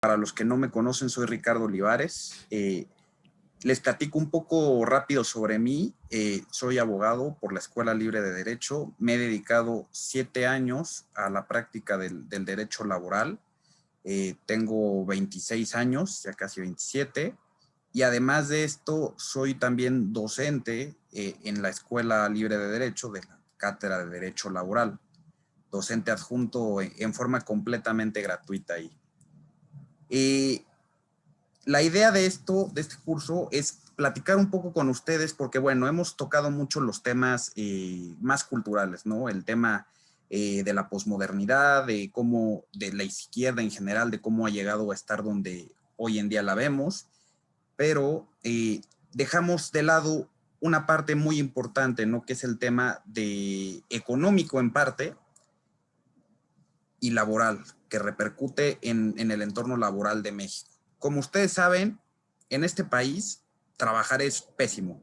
Para los que no me conocen, soy Ricardo Olivares. Les platico un poco rápido sobre mí. Soy abogado por la Escuela Libre de Derecho. Me he dedicado 7 años a la práctica del derecho laboral. Tengo 26 años, ya casi 27. Y además de esto, soy también docente en la Escuela Libre de Derecho de la Cátedra de Derecho Laboral. Docente adjunto en forma completamente gratuita ahí. La idea de este curso, es platicar un poco con ustedes porque, bueno, hemos tocado mucho los temas más culturales, ¿no? El tema de la posmodernidad, de cómo, de la izquierda en general, de cómo ha llegado a estar donde hoy en día la vemos, pero dejamos de lado una parte muy importante, ¿no? Que es el tema de económico en parte y laboral, que repercute en el entorno laboral de México. Como ustedes saben, en este país trabajar es pésimo.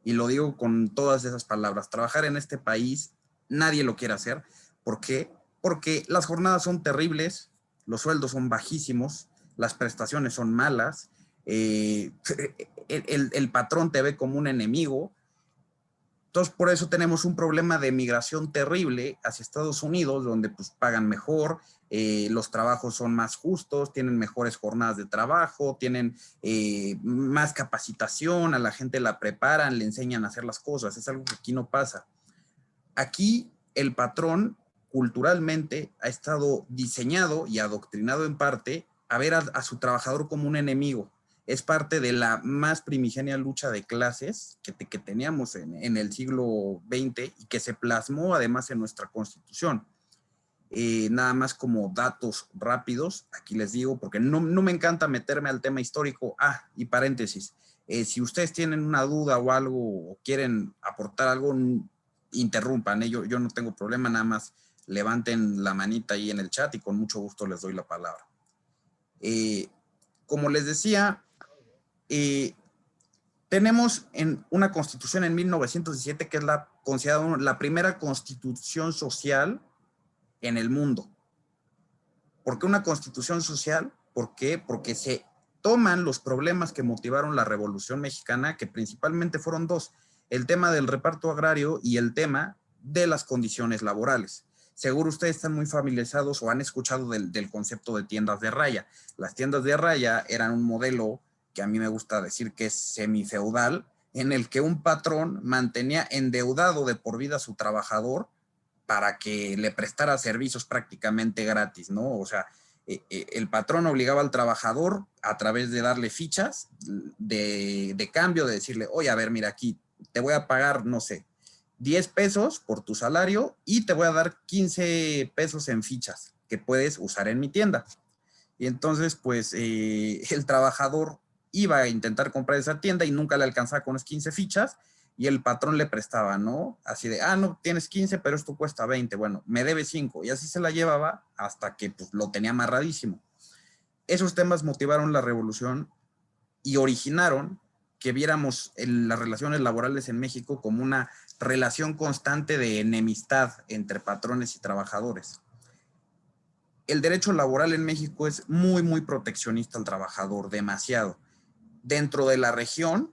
Y lo digo con todas esas palabras. Trabajar en este país nadie lo quiere hacer. ¿Por qué? Porque las jornadas son terribles, los sueldos son bajísimos, las prestaciones son malas, el patrón te ve como un enemigo. Entonces, por eso tenemos un problema de migración terrible hacia Estados Unidos, donde pues pagan mejor, los trabajos son más justos, tienen mejores jornadas de trabajo, tienen más capacitación, a la gente la preparan, le enseñan a hacer las cosas. Es algo que aquí no pasa. Aquí el patrón culturalmente ha estado diseñado y adoctrinado en parte a ver a su trabajador como un enemigo. Es parte de la más primigenia lucha de clases que teníamos en el siglo XX y que se plasmó además en nuestra Constitución. Nada más como datos rápidos, aquí les digo, porque no me encanta meterme al tema histórico. Y paréntesis, si ustedes tienen una duda o algo, o quieren aportar algo, interrumpan, yo no tengo problema, nada más levanten la manita ahí en el chat y con mucho gusto les doy la palabra. Como les decía, tenemos una constitución en 1917 que es considerada la primera constitución social en el mundo. ¿Por qué una constitución social? ¿Por qué? Porque se toman los problemas que motivaron la Revolución Mexicana, que principalmente fueron dos: el tema del reparto agrario y el tema de las condiciones laborales. Seguro ustedes están muy familiarizados o han escuchado del concepto de tiendas de raya. Las tiendas de raya eran un modelo que a mí me gusta decir que es semifeudal, en el que un patrón mantenía endeudado de por vida a su trabajador para que le prestara servicios prácticamente gratis, ¿no? O sea, el patrón obligaba al trabajador a través de darle fichas de cambio, de decirle, oye, a ver, mira, aquí te voy a pagar, no sé, 10 pesos por tu salario y te voy a dar 15 pesos en fichas que puedes usar en mi tienda. Y entonces, pues, el trabajador iba a intentar comprar esa tienda y nunca le alcanzaba con las 15 fichas, y el patrón le prestaba, ¿no? Así de, no, tienes 15, pero esto cuesta 20, bueno, me debe 5, y así se la llevaba hasta que pues, lo tenía amarradísimo. Esos temas motivaron la revolución y originaron que viéramos las relaciones laborales en México como una relación constante de enemistad entre patrones y trabajadores. El derecho laboral en México es muy, muy proteccionista al trabajador, demasiado. Dentro de la región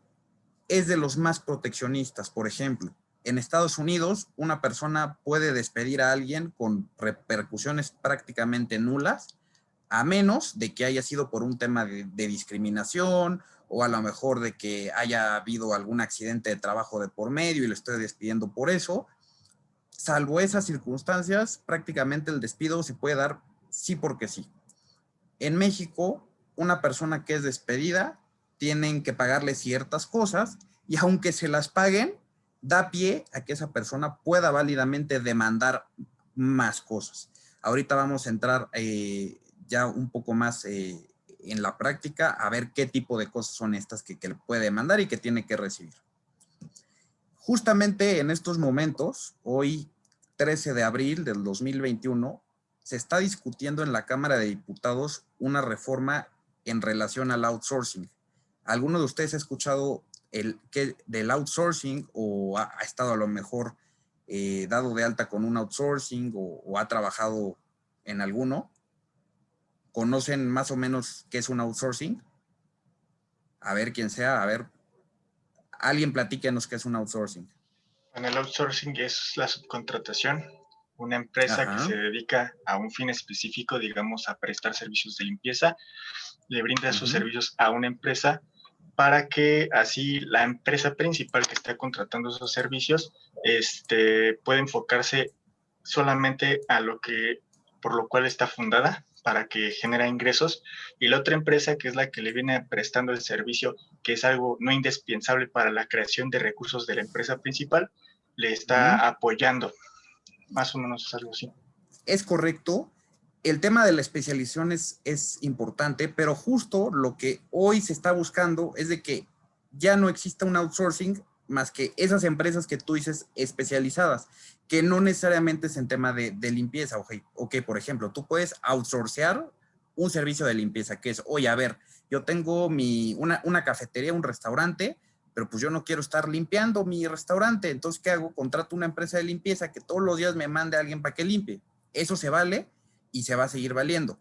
es de los más proteccionistas. Por ejemplo, en Estados Unidos, una persona puede despedir a alguien con repercusiones prácticamente nulas, a menos de que haya sido por un tema de discriminación, o a lo mejor de que haya habido algún accidente de trabajo de por medio y lo estoy despidiendo por eso. Salvo esas circunstancias, prácticamente el despido se puede dar sí porque sí. En México, una persona que es despedida, tienen que pagarle ciertas cosas, y aunque se las paguen, da pie a que esa persona pueda válidamente demandar más cosas. Ahorita vamos a entrar ya un poco más en la práctica a ver qué tipo de cosas son estas que puede demandar y que tiene que recibir. Justamente en estos momentos, hoy 13 de abril del 2021, se está discutiendo en la Cámara de Diputados una reforma en relación al outsourcing. ¿Alguno de ustedes ha escuchado del outsourcing, o ha estado a lo mejor dado de alta con un outsourcing, o ha trabajado en alguno? ¿conocen más o menos qué es un outsourcing? A ver quién sea, a ver, alguien platíquenos qué es un outsourcing. Bueno, el outsourcing es la subcontratación, una empresa que se Ajá. dedica a un fin específico, digamos, a prestar servicios de limpieza, le brinda sus servicios a una empresa para que así la empresa principal que está contratando esos servicios pueda enfocarse solamente a lo que, por lo cual está fundada, para que genera ingresos, y la otra empresa, que es la que le viene prestando el servicio, que es algo no indispensable para la creación de recursos de la empresa principal, le está apoyando. Más o menos es algo así. Es correcto. El tema de la especialización es importante, pero justo lo que hoy se está buscando es de que ya no exista un outsourcing más que esas empresas que tú dices especializadas, que no necesariamente es en tema de limpieza. O que, por ejemplo, tú puedes outsourcear un servicio de limpieza, que es, oye, a ver, yo tengo una cafetería, un restaurante, pero pues yo no quiero estar limpiando mi restaurante, entonces, ¿qué hago? Contrato una empresa de limpieza que todos los días me mande a alguien para que limpie. Eso se vale y se va a seguir valiendo.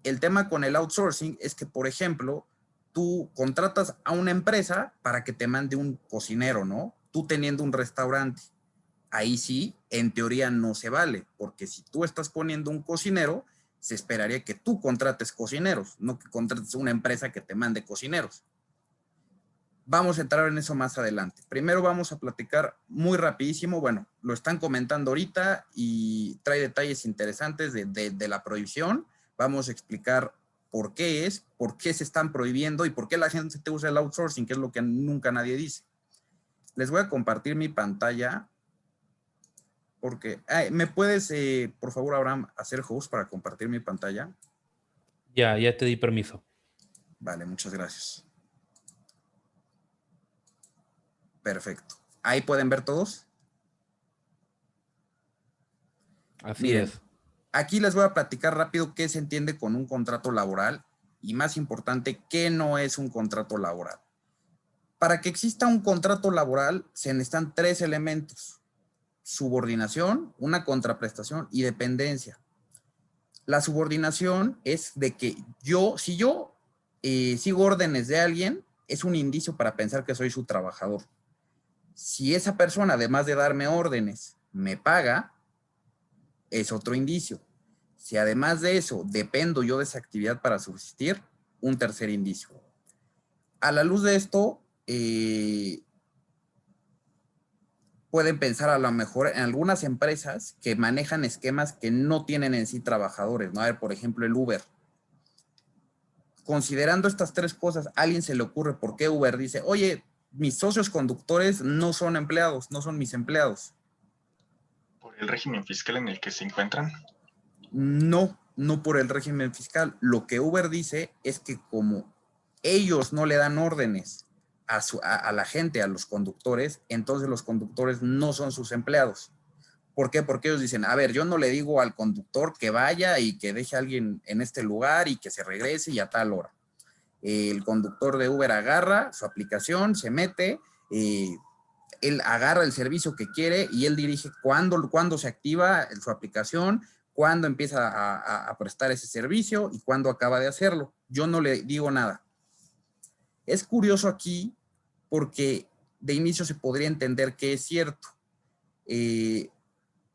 El tema con el outsourcing es que, por ejemplo, tú contratas a una empresa para que te mande un cocinero, ¿no? Tú teniendo un restaurante. Ahí sí, en teoría no se vale, porque si tú estás poniendo un cocinero, se esperaría que tú contrates cocineros, no que contrates una empresa que te mande cocineros. Vamos a entrar en eso más adelante. Primero vamos a platicar muy rapidísimo, bueno, lo están comentando ahorita y trae detalles interesantes de la prohibición. Vamos a explicar por qué se están prohibiendo y por qué la gente te usa el outsourcing, que es lo que nunca nadie dice. Les voy a compartir mi pantalla porque, ¿me puedes, por favor, Abraham, hacer host para compartir mi pantalla? Ya te di permiso. Vale, muchas gracias. Perfecto. ¿Ahí pueden ver todos? Así Miren, es. aquí les voy a platicar rápido qué se entiende con un contrato laboral y, más importante, qué no es un contrato laboral. Para que exista un contrato laboral se necesitan 3 elementos: subordinación, una contraprestación y dependencia. La subordinación es de que si yo sigo órdenes de alguien, es un indicio para pensar que soy su trabajador. Si esa persona, además de darme órdenes, me paga, es otro indicio. Si además de eso dependo yo de esa actividad para subsistir, un tercer indicio. A la luz de esto, pueden pensar a lo mejor en algunas empresas que manejan esquemas que no tienen en sí trabajadores, ¿no? A ver, por ejemplo, el Uber. Considerando estas 3 cosas, a alguien se le ocurre por qué Uber dice, oye, mis socios conductores no son empleados, no son mis empleados. ¿Por el régimen fiscal en el que se encuentran? No por el régimen fiscal. Lo que Uber dice es que como ellos no le dan órdenes a la gente, a los conductores, entonces los conductores no son sus empleados. ¿Por qué? Porque ellos dicen, a ver, yo no le digo al conductor que vaya y que deje a alguien en este lugar y que se regrese y a tal hora. El conductor de Uber agarra su aplicación, se mete, él agarra el servicio que quiere y él dirige cuándo se activa su aplicación, cuándo empieza a prestar ese servicio y cuándo acaba de hacerlo. Yo no le digo nada. Es curioso aquí porque de inicio se podría entender que es cierto.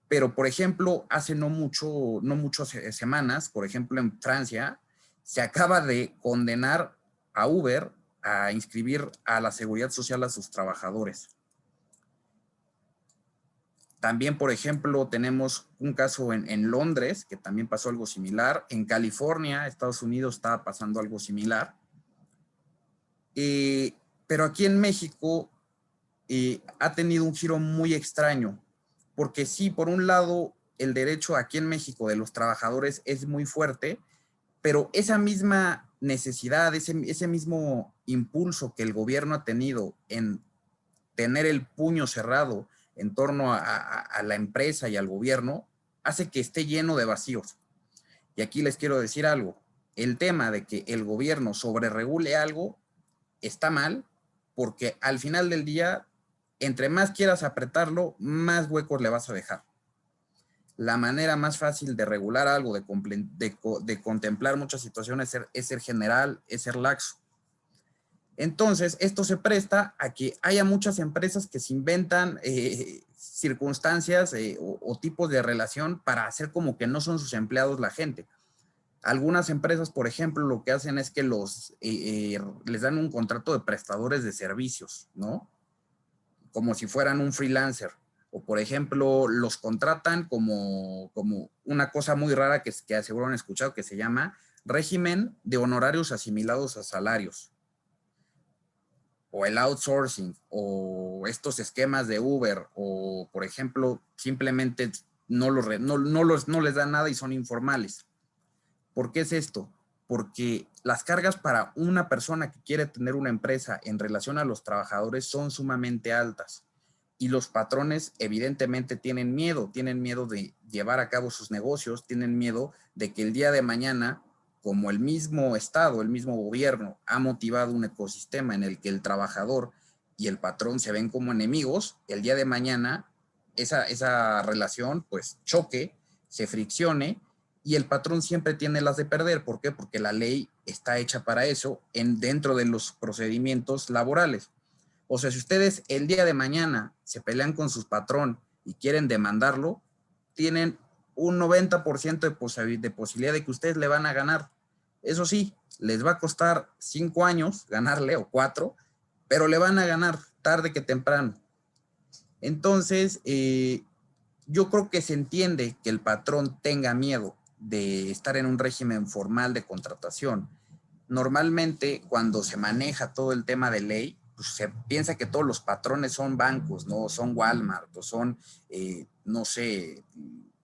Pero, por ejemplo, hace no muchas semanas, por ejemplo, en Francia, se acaba de condenar a Uber a inscribir a la seguridad social a sus trabajadores. También, por ejemplo, tenemos un caso en Londres, que también pasó algo similar. En California, Estados Unidos, estaba pasando algo similar. Pero aquí en México ha tenido un giro muy extraño, porque sí, por un lado, el derecho aquí en México de los trabajadores es muy fuerte, pero esa misma necesidad, ese mismo impulso que el gobierno ha tenido en tener el puño cerrado en torno a la empresa y al gobierno, hace que esté lleno de vacíos. Y aquí les quiero decir algo: el tema de que el gobierno sobreregule algo está mal, porque al final del día, entre más quieras apretarlo, más huecos le vas a dejar. la manera más fácil de regular algo, de contemplar muchas situaciones es ser general, es ser laxo. Entonces, esto se presta a que haya muchas empresas que se inventan circunstancias o tipos de relación para hacer como que no son sus empleados la gente. Algunas empresas, por ejemplo, lo que hacen es que les dan un contrato de prestadores de servicios, ¿no? Como si fueran un freelancer. O, por ejemplo, los contratan como una cosa muy rara que seguro han escuchado, que se llama régimen de honorarios asimilados a salarios. O el outsourcing, o estos esquemas de Uber, o, por ejemplo, simplemente no les dan nada y son informales. ¿Por qué es esto? Porque las cargas para una persona que quiere tener una empresa en relación a los trabajadores son sumamente altas. Y los patrones evidentemente tienen miedo de llevar a cabo sus negocios, tienen miedo de que el día de mañana, como el mismo Estado, el mismo gobierno ha motivado un ecosistema en el que el trabajador y el patrón se ven como enemigos, el día de mañana esa relación pues choque, se friccione y el patrón siempre tiene las de perder. ¿Por qué? Porque la ley está hecha para eso dentro de los procedimientos laborales. O sea, si ustedes el día de mañana se pelean con su patrón y quieren demandarlo, tienen un 90% de posibilidad de que ustedes le van a ganar. Eso sí, les va a costar 5 años ganarle o 4, pero le van a ganar tarde que temprano. Entonces, yo creo que se entiende que el patrón tenga miedo de estar en un régimen formal de contratación. Normalmente, cuando se maneja todo el tema de ley, pues se piensa que todos los patrones son bancos, ¿no? Son Walmart, o son, no sé,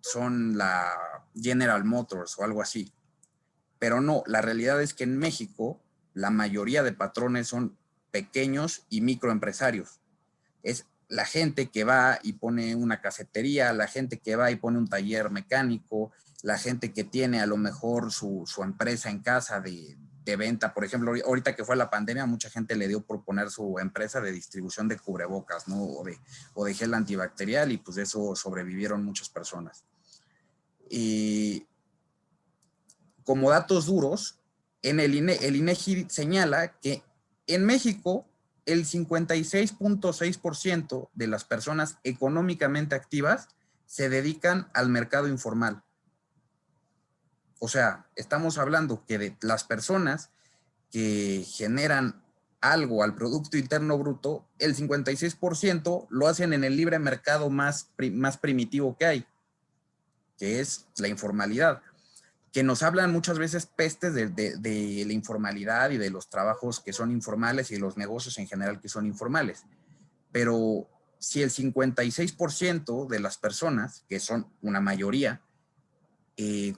son la General Motors o algo así. Pero no, la realidad es que en México la mayoría de patrones son pequeños y microempresarios. Es la gente que va y pone una cafetería, la gente que va y pone un taller mecánico, la gente que tiene a lo mejor su empresa en casa de venta. Por ejemplo, ahorita que fue la pandemia, mucha gente le dio por poner su empresa de distribución de cubrebocas, ¿no? O de gel antibacterial, y pues de eso sobrevivieron muchas personas. Y como datos duros, el INEGI señala que en México el 56.6% de las personas económicamente activas se dedican al mercado informal. O sea, estamos hablando que de las personas que generan algo al Producto Interno Bruto, el 56% lo hacen en el libre mercado más primitivo que hay, que es la informalidad, que nos hablan muchas veces pestes de la informalidad y de los trabajos que son informales y de los negocios en general que son informales. Pero si el 56% de las personas, que son una mayoría,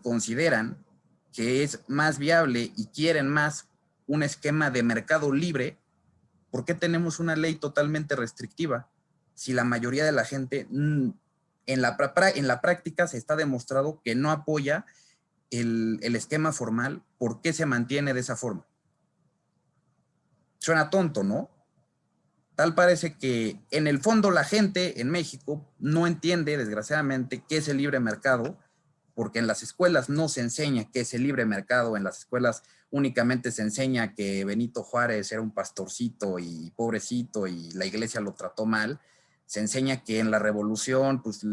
consideran que es más viable y quieren más un esquema de mercado libre, ¿por qué tenemos una ley totalmente restrictiva? Si la mayoría de la gente en la práctica se está demostrado que no apoya el esquema formal, ¿por qué se mantiene de esa forma? Suena tonto, ¿no? Tal parece que en el fondo la gente en México no entiende, desgraciadamente, qué es el libre mercado, porque en las escuelas no se enseña qué es el libre mercado. En las escuelas únicamente se enseña que Benito Juárez era un pastorcito y pobrecito y la iglesia lo trató mal. Se enseña que en la revolución pues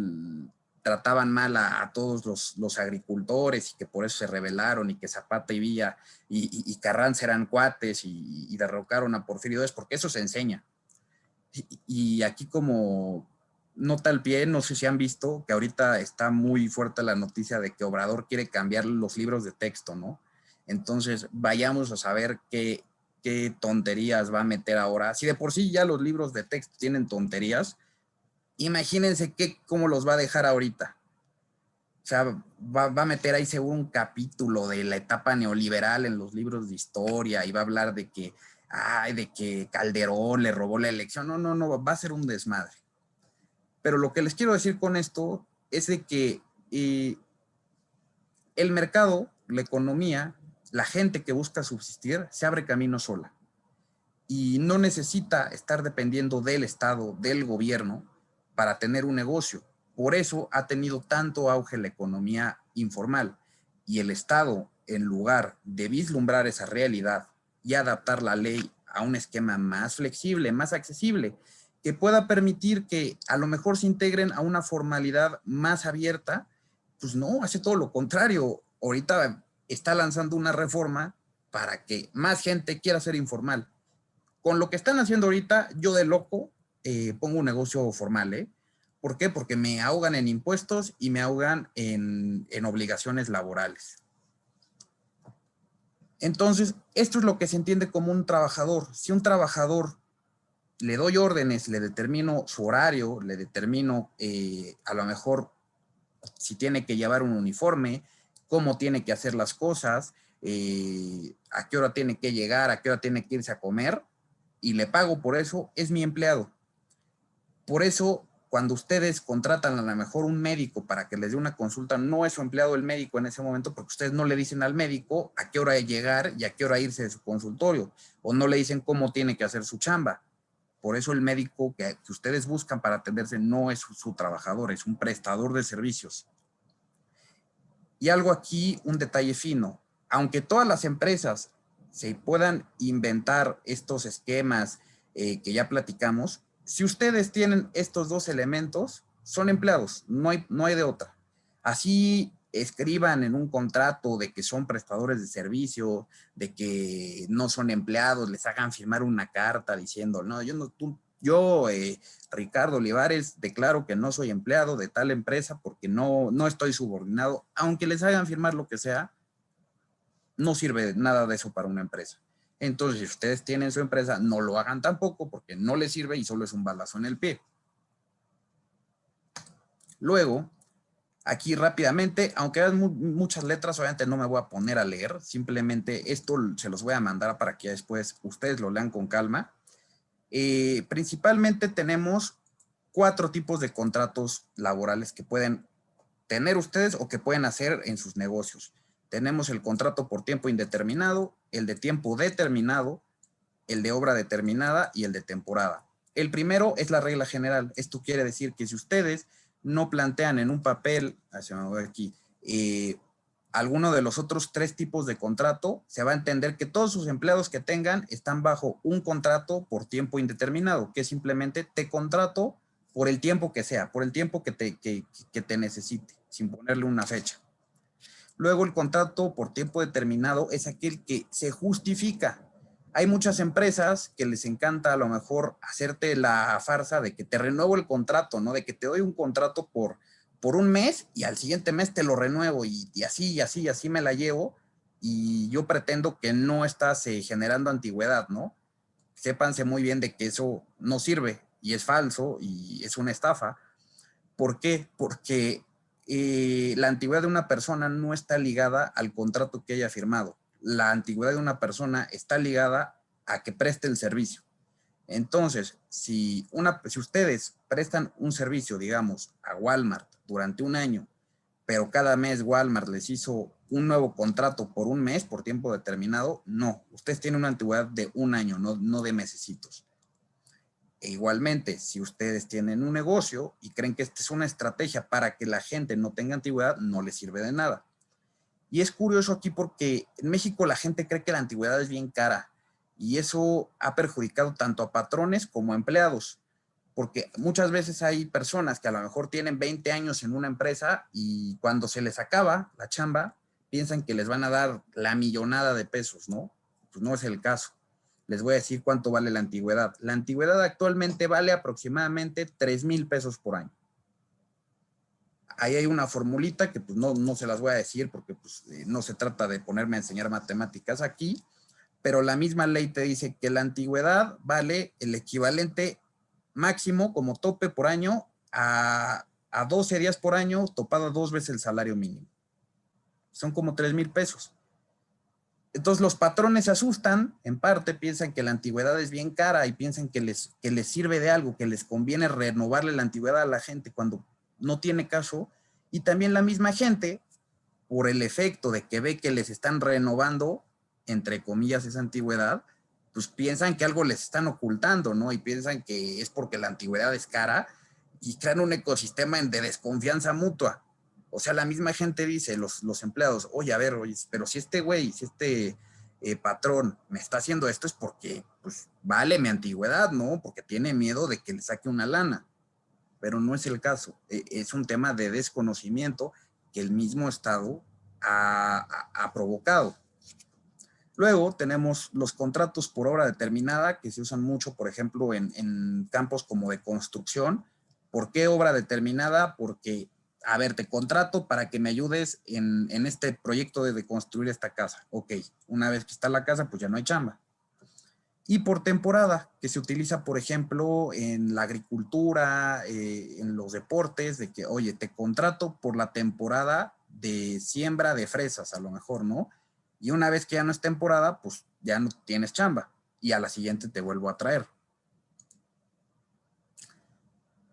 trataban mal a todos los agricultores y que por eso se rebelaron, y que Zapata y Villa y Carranza eran cuates y derrocaron a Porfirio Díaz, porque eso se enseña. Y aquí, como nota al pie, no sé si han visto que ahorita está muy fuerte la noticia de que Obrador quiere cambiar los libros de texto, ¿no? Entonces, vayamos a saber qué tonterías va a meter ahora. Si de por sí ya los libros de texto tienen tonterías, imagínense cómo los va a dejar ahorita. O sea, va a meter ahí seguro un capítulo de la etapa neoliberal en los libros de historia, y va a hablar de que Calderón le robó la elección. No, va a ser un desmadre. Pero lo que les quiero decir con esto es de que el mercado, la economía, la gente que busca subsistir, se abre camino sola. Y no necesita estar dependiendo del Estado, del gobierno, para tener un negocio. Por eso ha tenido tanto auge la economía informal y el Estado, en lugar de vislumbrar esa realidad y adaptar la ley a un esquema más flexible, más accesible, que pueda permitir que a lo mejor se integren a una formalidad más abierta, pues no, hace todo lo contrario. Ahorita está lanzando una reforma para que más gente quiera ser informal. Con lo que están haciendo ahorita, yo de loco pongo un negocio formal, ¿eh? ¿Por qué? Porque me ahogan en impuestos y me ahogan en obligaciones laborales. Entonces, esto es lo que se entiende como un trabajador. Si un trabajador le doy órdenes, le determino su horario, le determino a lo mejor si tiene que llevar un uniforme, cómo tiene que hacer las cosas, a qué hora tiene que llegar, a qué hora tiene que irse a comer, y le pago por eso, es mi empleado. Por eso, cuando ustedes contratan a lo mejor un médico para que les dé una consulta, no es su empleado el médico en ese momento, porque ustedes no le dicen al médico a qué hora llegar y a qué hora irse de su consultorio, o no le dicen cómo tiene que hacer su chamba. Por eso el médico que ustedes buscan para atenderse no es su trabajador, es un prestador de servicios. Y algo aquí, un detalle fino. Aunque todas las empresas se puedan inventar estos esquemas que ya platicamos, si ustedes tienen estos dos elementos, son empleados, no hay de otra. Así escriban en un contrato de que son prestadores de servicio, de que no son empleados, les hagan firmar una carta diciendo, no, yo, Ricardo Olivares, declaro que no soy empleado de tal empresa porque no estoy subordinado, aunque les hagan firmar lo que sea, no sirve nada de eso para una empresa. Entonces, si ustedes tienen su empresa, no lo hagan tampoco porque no les sirve y solo es un balazo en el pie. Luego, aquí rápidamente, aunque hay muchas letras, obviamente no me voy a poner a leer, simplemente esto se los voy a mandar para que después ustedes lo lean con calma. Principalmente tenemos 4 tipos de contratos laborales que pueden tener ustedes o que pueden hacer en sus negocios. Tenemos el contrato por tiempo indeterminado, el de tiempo determinado, el de obra determinada y el de temporada. El primero es la regla general. Esto quiere decir que si ustedes no plantean en un papel, aquí, alguno de los otros 3 tipos de contrato, se va a entender que todos sus empleados que tengan están bajo un contrato por tiempo indeterminado, que simplemente te contrato por el tiempo que sea, por el tiempo que te necesite, sin ponerle una fecha. Luego el contrato por tiempo determinado es aquel que se justifica. Hay muchas empresas que les encanta a lo mejor hacerte la farsa de que te renuevo el contrato, ¿no? De que te doy un contrato por un mes y al siguiente mes te lo renuevo y así me la llevo y yo pretendo que no estás generando antigüedad, ¿no? Sépanse muy bien de que eso no sirve y es falso y es una estafa. ¿Por qué? Porque la antigüedad de una persona no está ligada al contrato que haya firmado. La antigüedad de una persona está ligada a que preste el servicio. Entonces, si ustedes prestan un servicio, digamos, a Walmart durante un año, pero cada mes Walmart les hizo un nuevo contrato por un mes, por tiempo determinado, no. Ustedes tienen una antigüedad de un año, no de mesecitos. E igualmente, si ustedes tienen un negocio y creen que esta es una estrategia para que la gente no tenga antigüedad, no les sirve de nada. Y es curioso aquí porque en México la gente cree que la antigüedad es bien cara y eso ha perjudicado tanto a patrones como a empleados, porque muchas veces hay personas que a lo mejor tienen 20 años en una empresa y cuando se les acaba la chamba, piensan que les van a dar la millonada de pesos, ¿no? Pues no es el caso. Les voy a decir cuánto vale la antigüedad. La antigüedad actualmente vale aproximadamente 3,000 pesos por año. Ahí hay una formulita que pues no se las voy a decir porque pues, no se trata de ponerme a enseñar matemáticas aquí, pero la misma ley te dice que la antigüedad vale el equivalente máximo como tope por año a 12 días por año topado 2 veces el salario mínimo. Son como 3,000 pesos. Entonces los patrones se asustan, en parte piensan que la antigüedad es bien cara y piensan que les sirve de algo, que les conviene renovarle la antigüedad a la gente cuando no tiene caso. Y también la misma gente, por el efecto de que ve que les están renovando, entre comillas, esa antigüedad, pues piensan que algo les están ocultando, ¿no? Y piensan que es porque la antigüedad es cara y crean un ecosistema de desconfianza mutua. O sea, la misma gente dice, los empleados, oye, a ver, oye, pero si este güey, si este patrón me está haciendo esto es porque, pues, vale mi antigüedad, ¿no? Porque tiene miedo de que le saque una lana. Pero no es el caso. Es un tema de desconocimiento que el mismo Estado ha provocado. Luego tenemos los contratos por obra determinada que se usan mucho, por ejemplo, en campos como de construcción. ¿Por qué obra determinada? Porque, a ver, te contrato para que me ayudes en este proyecto de construir esta casa. Ok, una vez que está la casa, pues ya no hay chamba. Y por temporada, que se utiliza, por ejemplo, en la agricultura, en los deportes, de que, oye, te contrato por la temporada de siembra de fresas, a lo mejor, ¿no? Y una vez que ya no es temporada, pues ya no tienes chamba. Y a la siguiente te vuelvo a traer.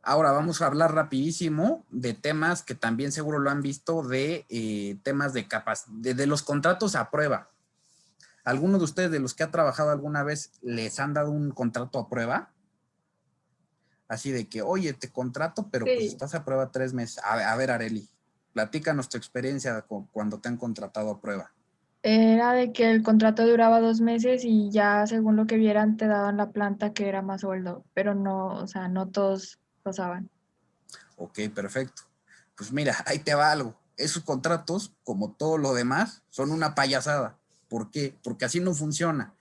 Ahora vamos a hablar rapidísimo de temas que también seguro lo han visto, de temas de los contratos a prueba. ¿Alguno de ustedes de los que ha trabajado alguna vez les han dado un contrato a prueba? Así de que, oye, te contrato, pero pues Sí. estás a prueba 3 meses. A ver, Areli, platícanos tu experiencia cuando te han contratado a prueba. Era de que el contrato duraba 2 meses y ya según lo que vieran te daban la planta que era más sueldo, pero no, o sea, no todos pasaban. Ok, perfecto. Pues mira, ahí te va algo. Esos contratos, como todo lo demás, son una payasada. ¿Por qué? Porque así no funciona.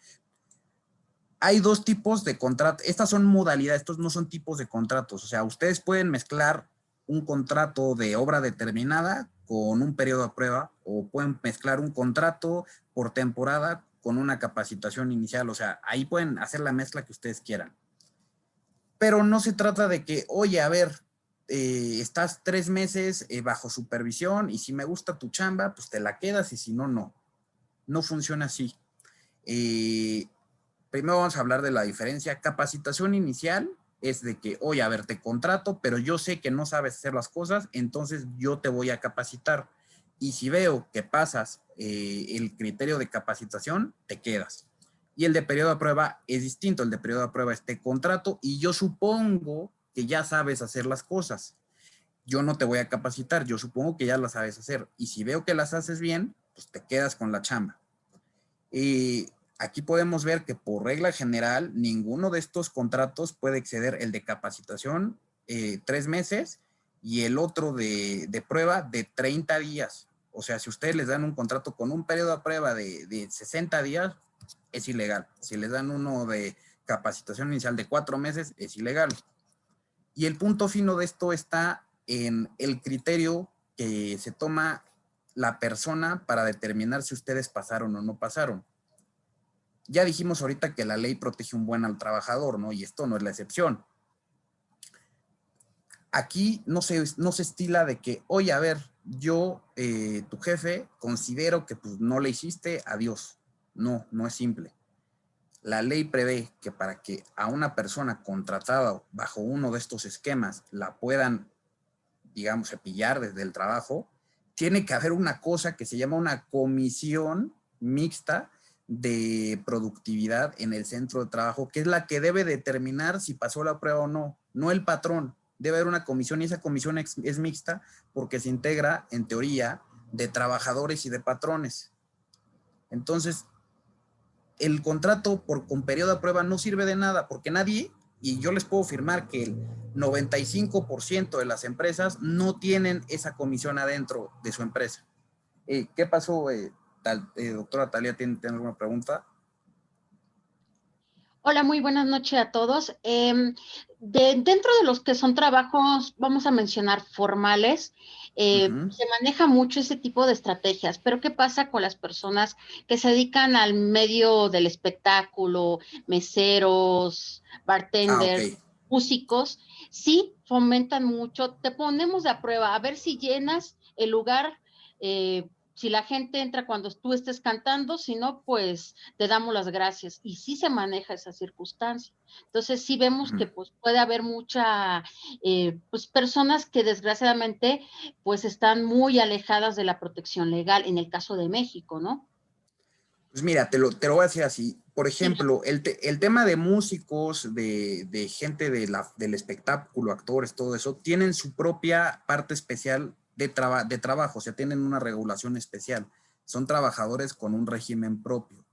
Hay dos tipos de contratos. Estas son modalidades, estos no son tipos de contratos. O sea, ustedes pueden mezclar un contrato de obra determinada con un periodo de prueba o pueden mezclar un contrato por temporada con una capacitación inicial. O sea, ahí pueden hacer la mezcla que ustedes quieran. Pero no se trata de que, oye, a ver, estás 3 meses bajo supervisión y si me gusta tu chamba, pues te la quedas y si no, no. No funciona así. Primero vamos a hablar de la diferencia. Capacitación inicial es de que, oye, a ver, te contrato, pero yo sé que no sabes hacer las cosas, entonces yo te voy a capacitar. Y si veo que pasas el criterio de capacitación, te quedas. Y el de periodo de prueba es distinto. El de periodo de prueba es te contrato y yo supongo que ya sabes hacer las cosas. Yo no te voy a capacitar, yo supongo que ya las sabes hacer. Y si veo que las haces bien, pues te quedas con la chamba. Aquí podemos ver que por regla general, ninguno de estos contratos puede exceder el de capacitación 3 meses y el otro de prueba de 30 días. O sea, si ustedes les dan un contrato con un periodo de prueba de 60 días, es ilegal. Si les dan uno de capacitación inicial de 4 meses, es ilegal. Y el punto fino de esto está en el criterio que se toma la persona para determinar si ustedes pasaron o no pasaron. Ya dijimos ahorita que la ley protege un buen al trabajador, ¿no? Y esto no es la excepción. Aquí no se estila de que, oye, a ver, yo, tu jefe, considero que pues, no le hiciste, adiós. No, no es simple. La ley prevé que para que a una persona contratada bajo uno de estos esquemas la puedan, digamos, cepillar desde el trabajo, tiene que haber una cosa que se llama una comisión mixta de productividad en el centro de trabajo, que es la que debe determinar si pasó la prueba o no, no el patrón. Debe haber una comisión y esa comisión es mixta porque se integra, en teoría, de trabajadores y de patrones. Entonces, el contrato con periodo de prueba no sirve de nada porque nadie, y yo les puedo afirmar que el 95% de las empresas no tienen esa comisión adentro de su empresa. ¿Qué pasó, doctora Talia? ¿Tiene alguna pregunta? Hola, muy buenas noches a todos. Dentro de los que son trabajos, vamos a mencionar formales, se maneja mucho ese tipo de estrategias, pero ¿qué pasa con las personas que se dedican al medio del espectáculo, meseros, bartenders, músicos? Sí, fomentan mucho, te ponemos a prueba, a ver si llenas el lugar, si la gente entra cuando tú estés cantando, si no, pues te damos las gracias. Y sí se maneja esa circunstancia. Entonces sí vemos que pues puede haber mucha, pues personas que desgraciadamente pues están muy alejadas de la protección legal, en el caso de México, ¿no? Pues mira, te lo voy a decir así. Por ejemplo, el tema de músicos, de gente del espectáculo, actores, todo eso, tienen su propia parte especial de trabajo, o sea, tienen una regulación especial. Son trabajadores con un régimen propio.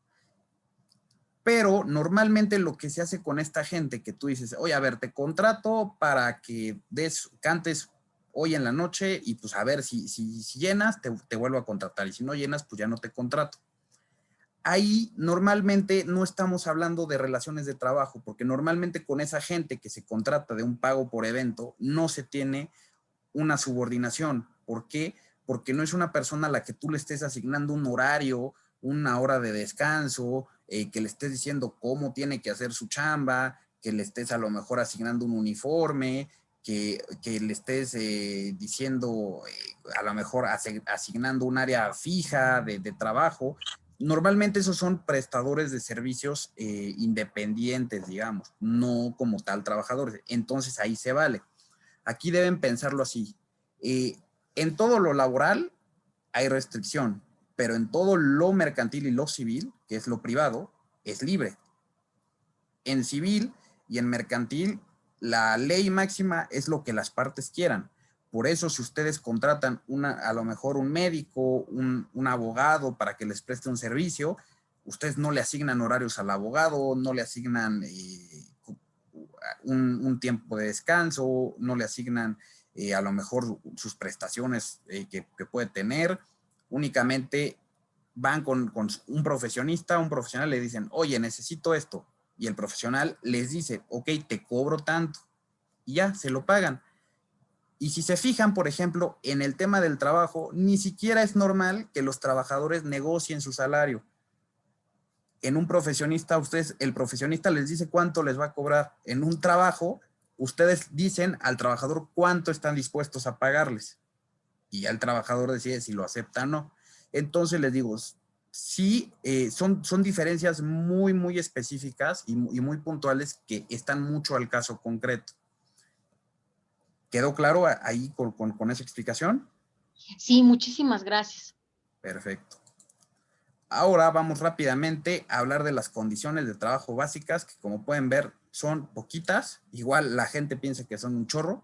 Pero normalmente lo que se hace con esta gente que tú dices, oye, a ver, te contrato para que cantes hoy en la noche y pues a ver si llenas, te vuelvo a contratar. Y si no llenas, pues ya no te contrato. Ahí normalmente no estamos hablando de relaciones de trabajo, porque normalmente con esa gente que se contrata de un pago por evento, no se tiene una subordinación. ¿Por qué? Porque no es una persona a la que tú le estés asignando un horario, una hora de descanso, que le estés diciendo cómo tiene que hacer su chamba, que le estés a lo mejor asignando un uniforme, que le estés diciendo, a lo mejor asignando un área fija de trabajo. Normalmente esos son prestadores de servicios independientes, digamos, no como tal trabajadores. Entonces ahí se vale. Aquí deben pensarlo así. En todo lo laboral hay restricción, pero en todo lo mercantil y lo civil, que es lo privado, es libre. En civil y en mercantil, la ley máxima es lo que las partes quieran. Por eso, si ustedes contratan a lo mejor un médico, un abogado para que les preste un servicio, ustedes no le asignan horarios al abogado, no le asignan un tiempo de descanso, no le asignan a lo mejor sus prestaciones que puede tener. Únicamente van con un profesional le dicen, oye, necesito esto. Y el profesional les dice, ok, te cobro tanto. Y ya, se lo pagan. Y si se fijan, por ejemplo, en el tema del trabajo, ni siquiera es normal que los trabajadores negocien su salario. En un profesionista, el profesionista les dice cuánto les va a cobrar. En un trabajo, ustedes dicen al trabajador cuánto están dispuestos a pagarles. Y ya el trabajador decide si lo acepta o no. Entonces les digo, sí, son diferencias muy, muy específicas y muy puntuales que están mucho al caso concreto. ¿Quedó claro ahí con esa explicación? Sí, muchísimas gracias. Perfecto. Ahora vamos rápidamente a hablar de las condiciones de trabajo básicas, que como pueden ver son poquitas. Igual la gente piensa que son un chorro.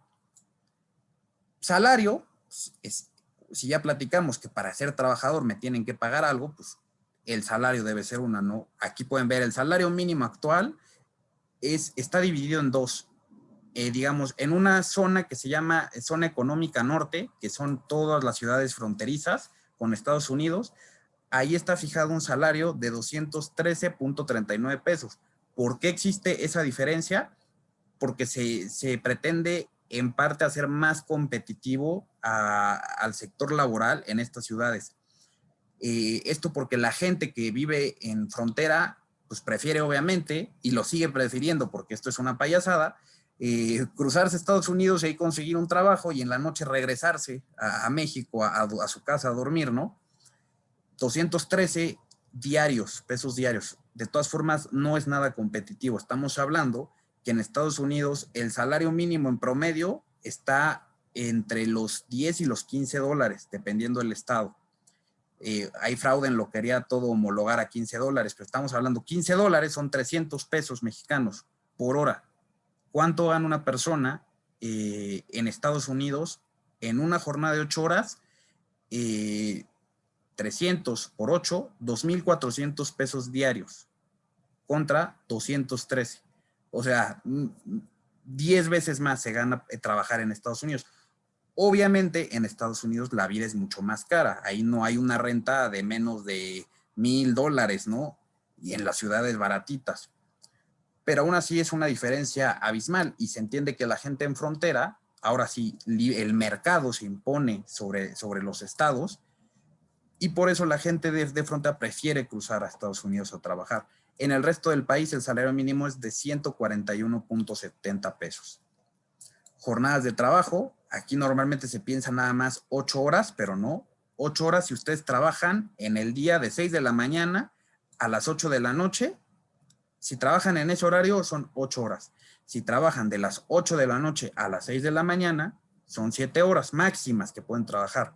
Salario, si ya platicamos que para ser trabajador me tienen que pagar algo, pues el salario debe ser una, ¿no? Aquí pueden ver el salario mínimo actual está dividido en dos. Digamos, en una zona que se llama Zona Económica Norte, que son todas las ciudades fronterizas con Estados Unidos, ahí está fijado un salario de 213.39 pesos. ¿Por qué existe esa diferencia? Porque se pretende en parte hacer más competitivo al sector laboral en estas ciudades. Esto porque la gente que vive en frontera, pues prefiere obviamente, y lo sigue prefiriendo porque esto es una payasada, cruzarse a Estados Unidos y ahí conseguir un trabajo y en la noche regresarse a México, a su casa a dormir, ¿no? 213 pesos diarios. De todas formas, no es nada competitivo. Estamos hablando que en Estados Unidos el salario mínimo en promedio está entre los 10 y los 15 dólares, dependiendo del estado. Hay fraude en lo que quería todo homologar a 15 dólares, pero estamos hablando, 15 dólares son 300 pesos mexicanos por hora. ¿Cuánto gana una persona en Estados Unidos en una jornada de 8 horas? 300 por 8, 2,400 pesos diarios contra 213. O sea, 10 veces más se gana trabajar en Estados Unidos. Obviamente en Estados Unidos la vida es mucho más cara. Ahí no hay una renta de menos de $1,000, ¿no? Y en las ciudades baratitas. Pero aún así es una diferencia abismal y se entiende que la gente en frontera, ahora sí, el mercado se impone sobre los estados y por eso la gente de frontera prefiere cruzar a Estados Unidos a trabajar. En el resto del país el salario mínimo es de 141.70 pesos. Jornadas de trabajo, aquí normalmente se piensa nada más 8 horas, pero no. 8 horas si ustedes trabajan en el día de 6 de la mañana a las 8 de la noche. Si trabajan en ese horario son 8 horas. Si trabajan de las 8 de la noche a las 6 de la mañana, son 7 horas máximas que pueden trabajar.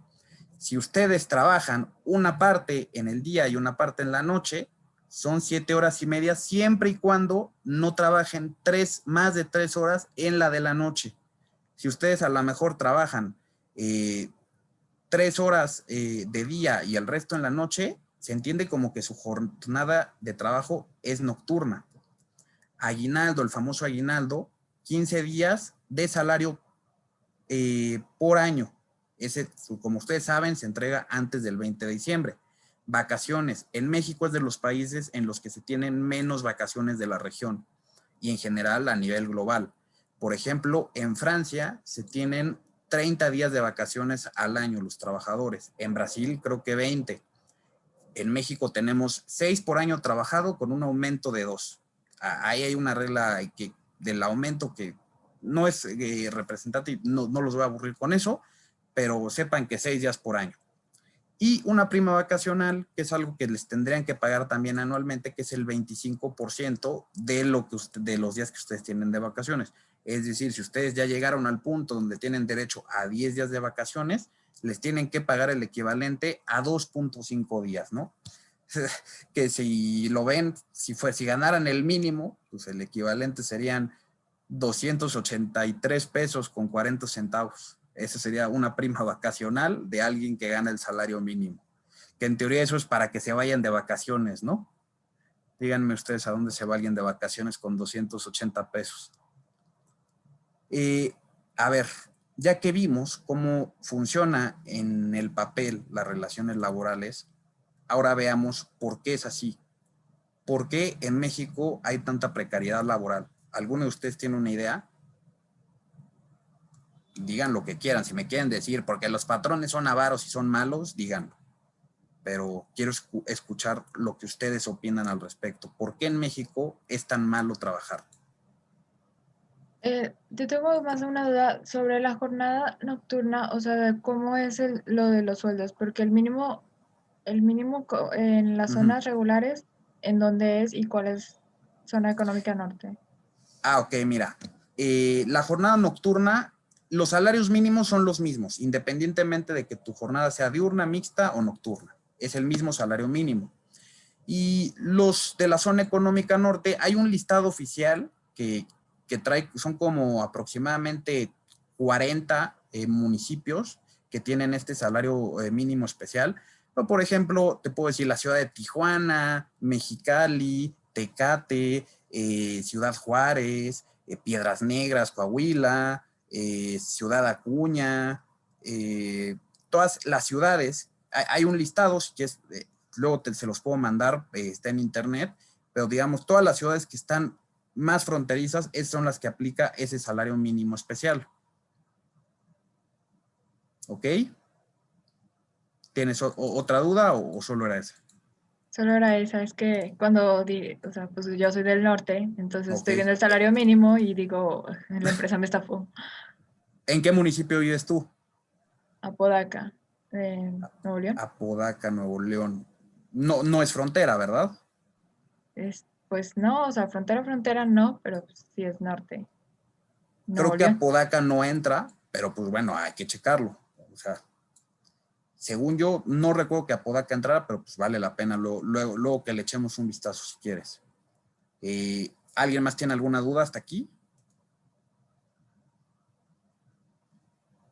Si ustedes trabajan una parte en el día y una parte en la noche, son 7 horas y media, siempre y cuando no trabajen más de 3 horas en la de la noche. Si ustedes a lo mejor trabajan 3 horas de día y el resto en la noche, se entiende como que su jornada de trabajo es nocturna. Aguinaldo, el famoso aguinaldo, 15 días de salario por año. Ese, como ustedes saben, se entrega antes del 20 de diciembre. Vacaciones. En México es de los países en los que se tienen menos vacaciones de la región y en general a nivel global. Por ejemplo, en Francia se tienen 30 días de vacaciones al año los trabajadores. En Brasil creo que 20. En México tenemos 6 por año trabajado con un aumento de 2. Ahí hay una regla del aumento que no es representante, no los voy a aburrir con eso, pero sepan que 6 días por año. Y una prima vacacional, que es algo que les tendrían que pagar también anualmente, que es el 25% de los días que ustedes tienen de vacaciones. Es decir, si ustedes ya llegaron al punto donde tienen derecho a 10 días de vacaciones, les tienen que pagar el equivalente a 2.5 días, ¿no? Que si lo ven, si ganaran el mínimo, pues el equivalente serían 283 pesos con 40 centavos. Esa sería una prima vacacional de alguien que gana el salario mínimo. Que en teoría eso es para que se vayan de vacaciones, ¿no? Díganme ustedes a dónde se va alguien de vacaciones con 280 pesos. A ver, ya que vimos cómo funciona en el papel las relaciones laborales, ahora veamos por qué es así. ¿Por qué en México hay tanta precariedad laboral? ¿Alguno de ustedes tiene una idea? Digan lo que quieran, si me quieren decir, porque los patrones son avaros y son malos, díganlo. Pero quiero escuchar lo que ustedes opinan al respecto. ¿Por qué en México es tan malo trabajar? Yo tengo más una duda sobre la jornada nocturna, o sea, de cómo es lo de los sueldos, porque el mínimo en las zonas regulares, ¿en dónde es y cuál es zona económica norte? Ok, mira. La jornada nocturna, los salarios mínimos son los mismos, independientemente de que tu jornada sea diurna, mixta o nocturna. Es el mismo salario mínimo. Y los de la zona económica norte, hay un listado oficial que trae, son como aproximadamente 40 municipios que tienen este salario mínimo especial. Pero, por ejemplo, te puedo decir la ciudad de Tijuana, Mexicali, Tecate, Ciudad Juárez, Piedras Negras, Coahuila, Ciudad Acuña, todas las ciudades. Hay un listado que es, luego se los puedo mandar, está en internet, pero digamos, todas las ciudades que están más fronterizas, esas son las que aplica ese salario mínimo especial. ¿Ok? ¿Tienes otra duda o solo era esa? Solo era esa, es que cuando, o sea, pues yo soy del norte, entonces estoy Ok. viendo el salario mínimo y digo, la empresa me estafó. ¿En qué municipio vives tú? Apodaca, Nuevo León. Apodaca, Nuevo León. No es frontera, ¿verdad? Pues no, o sea, frontera no, pero sí es norte. Nuevo Creo que León. Apodaca no entra, pero pues bueno, hay que checarlo. O sea, según yo, no recuerdo que Apodaca entrara, pero pues vale la pena luego que le echemos un vistazo si quieres. ¿Alguien más tiene alguna duda hasta aquí?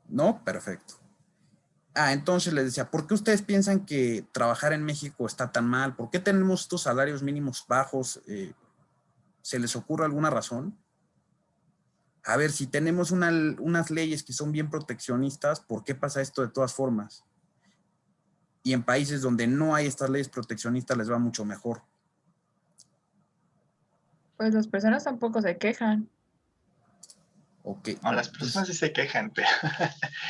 ¿No? Perfecto. Entonces les decía, ¿por qué ustedes piensan que trabajar en México está tan mal? ¿Por qué tenemos estos salarios mínimos bajos? ¿Se les ocurre alguna razón? A ver, si tenemos unas leyes que son bien proteccionistas, ¿por qué pasa esto de todas formas? Y en países donde no hay estas leyes proteccionistas les va mucho mejor. Pues las personas tampoco se quejan. Ok. No, las personas sí se quejan, pero...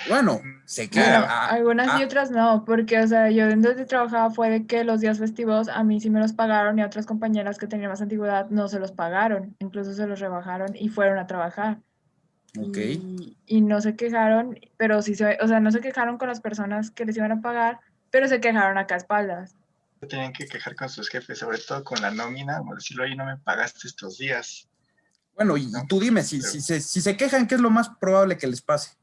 Bueno, se Bueno, quejan. algunas y otras no, porque, o sea, yo en donde trabajaba fue de que los días festivos a mí sí me los pagaron y a otras compañeras que tenían más antigüedad no se los pagaron, incluso se los rebajaron y fueron a trabajar. Ok. Y no se quejaron, pero sí o sea, no se quejaron con las personas que les iban a pagar, pero se quejaron acá a espaldas. Se tienen que quejar con sus jefes, sobre todo con la nómina, o decirlo, ahí no me pagaste estos días. Bueno, y ¿No? tú dime, si se quejan, ¿qué es lo más probable que les pase?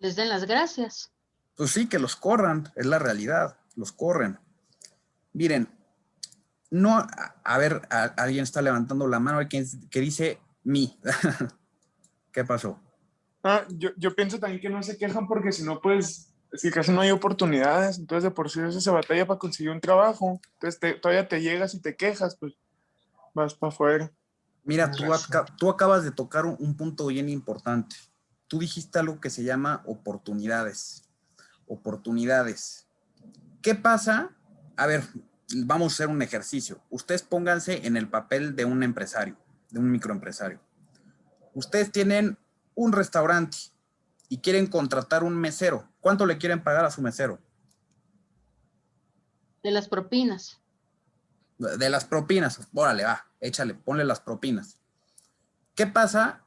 Les den las gracias. Pues sí, que los corran, es la realidad, los corren. Miren, no, a ver, alguien está levantando la mano, que dice mí. ¿Qué pasó? Yo pienso también que no se quejan porque si no, pues, es que casi no hay oportunidades, entonces de por sí eso se batalla para conseguir un trabajo, entonces todavía te llegas y te quejas, pues vas para afuera. Mira, tú acabas de tocar un punto bien importante. Tú dijiste algo que se llama oportunidades. Oportunidades. ¿Qué pasa? A ver, vamos a hacer un ejercicio. Ustedes pónganse en el papel de un empresario, de un microempresario. Ustedes tienen un restaurante y quieren contratar un mesero. ¿Cuánto le quieren pagar a su mesero? De las propinas. De las propinas. Órale, va, échale, ponle las propinas. ¿Qué pasa?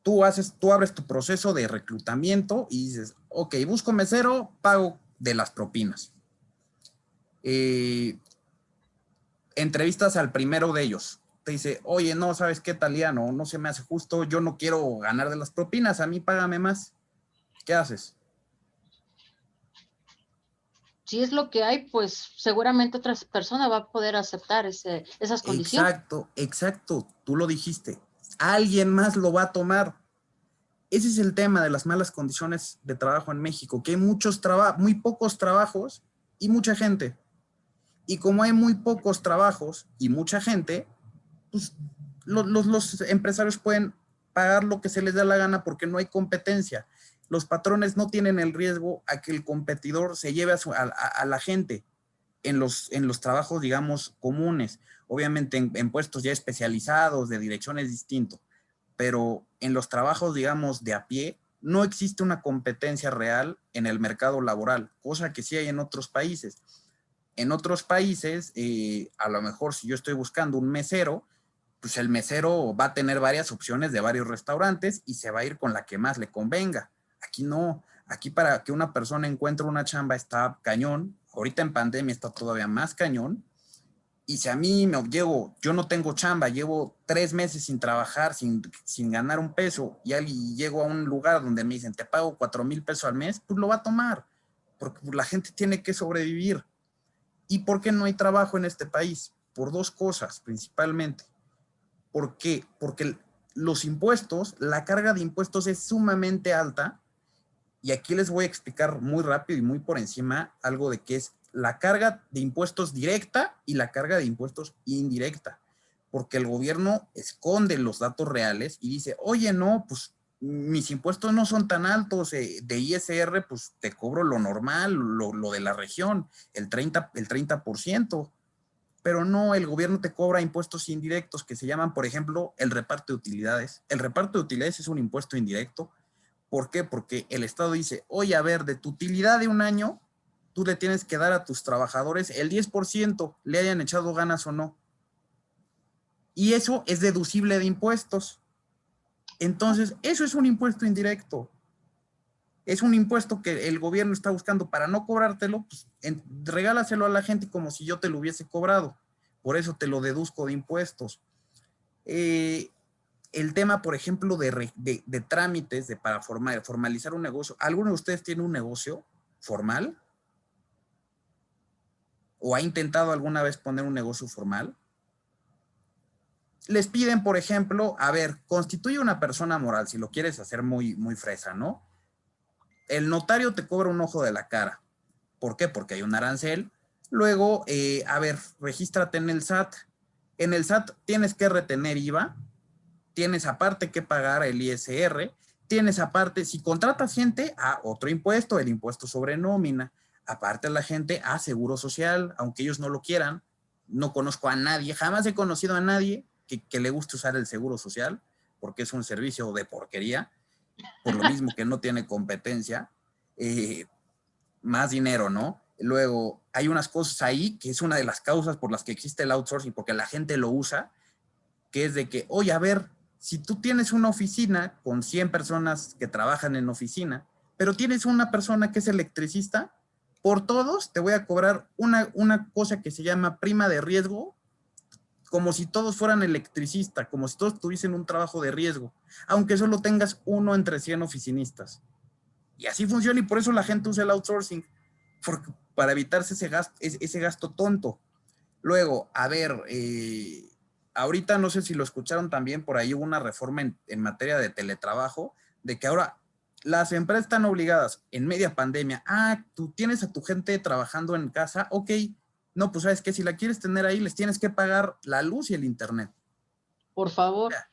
Tú abres tu proceso de reclutamiento y dices, ok, busco mesero, pago de las propinas. Entrevistas al primero de ellos. Te dice, oye, no, ¿sabes qué, Taliano? No se me hace justo, yo no quiero ganar de las propinas, a mí págame más. ¿Qué haces? Si es lo que hay, pues seguramente otra persona va a poder aceptar esas condiciones. Exacto, tú lo dijiste. Alguien más lo va a tomar. Ese es el tema de las malas condiciones de trabajo en México, que hay muy pocos trabajos y mucha gente. Y como hay muy pocos trabajos y mucha gente, pues los empresarios pueden pagar lo que se les da la gana porque no hay competencia. Los patrones no tienen el riesgo a que el competidor se lleve a la gente en los trabajos, digamos, comunes. Obviamente en puestos ya especializados, de dirección es distinto, pero en los trabajos, digamos, de a pie, no existe una competencia real en el mercado laboral, cosa que sí hay en otros países. En otros países, a lo mejor si yo estoy buscando un mesero, pues el mesero va a tener varias opciones de varios restaurantes y se va a ir con la que más le convenga. Aquí no, aquí para que una persona encuentre una chamba está cañón, ahorita en pandemia está todavía más cañón, y si a mí yo no tengo chamba, llevo 3 meses sin trabajar, sin ganar un peso, y llego a un lugar donde me dicen, te pago 4,000 pesos al mes, pues lo va a tomar, porque la gente tiene que sobrevivir. ¿Y por qué no hay trabajo en este país? Por 2 cosas, principalmente. ¿Por qué? Porque los impuestos, la carga de impuestos es sumamente alta, y aquí les voy a explicar muy rápido y muy por encima algo de qué es la carga de impuestos directa y la carga de impuestos indirecta, porque el gobierno esconde los datos reales y dice, oye, no, pues mis impuestos no son tan altos, de ISR, pues te cobro lo normal, lo de la región, el 30%, pero no, el gobierno te cobra impuestos indirectos que se llaman, por ejemplo, el reparto de utilidades. El reparto de utilidades es un impuesto indirecto. ¿Por qué? Porque el Estado dice, oye, a ver, de tu utilidad de un año, tú le tienes que dar a tus trabajadores el 10%, le hayan echado ganas o no. Y eso es deducible de impuestos. Entonces, eso es un impuesto indirecto. Es un impuesto que el gobierno está buscando para no cobrártelo, pues regálaselo a la gente como si yo te lo hubiese cobrado. Por eso te lo deduzco de impuestos. El tema, por ejemplo, de trámites para formalizar un negocio. ¿Alguno de ustedes tiene un negocio formal? ¿O ha intentado alguna vez poner un negocio formal? Les piden, por ejemplo, a ver, constituye una persona moral, si lo quieres hacer muy, muy fresa, ¿no? El notario te cobra un ojo de la cara. ¿Por qué? Porque hay un arancel. Luego, a ver, regístrate en el SAT. En el SAT tienes que retener IVA, tienes aparte que pagar el ISR, tienes aparte, si contratas gente, a otro impuesto, el impuesto sobre nómina. Aparte la gente a seguro social, aunque ellos no lo quieran. No conozco a nadie, jamás he conocido a nadie que le guste usar el seguro social, porque es un servicio de porquería, por lo mismo que no tiene competencia. Más dinero, ¿no? Luego, hay unas cosas ahí, que es una de las causas por las que existe el outsourcing, porque la gente lo usa, que es de que, oye, a ver, si tú tienes una oficina con 100 personas que trabajan en oficina, pero tienes una persona que es electricista, por todos te voy a cobrar una cosa que se llama prima de riesgo, como si todos fueran electricistas, como si todos tuviesen un trabajo de riesgo, aunque solo tengas uno entre 100 oficinistas. Y así funciona y por eso la gente usa el outsourcing, para evitarse ese gasto tonto. Luego, a ver, ahorita no sé si lo escucharon también, por ahí hubo una reforma en materia de teletrabajo, de que ahora las empresas están obligadas en media pandemia, tú tienes a tu gente trabajando en casa, ok, no, pues sabes que si la quieres tener ahí, les tienes que pagar la luz y el internet. Por favor. O sea,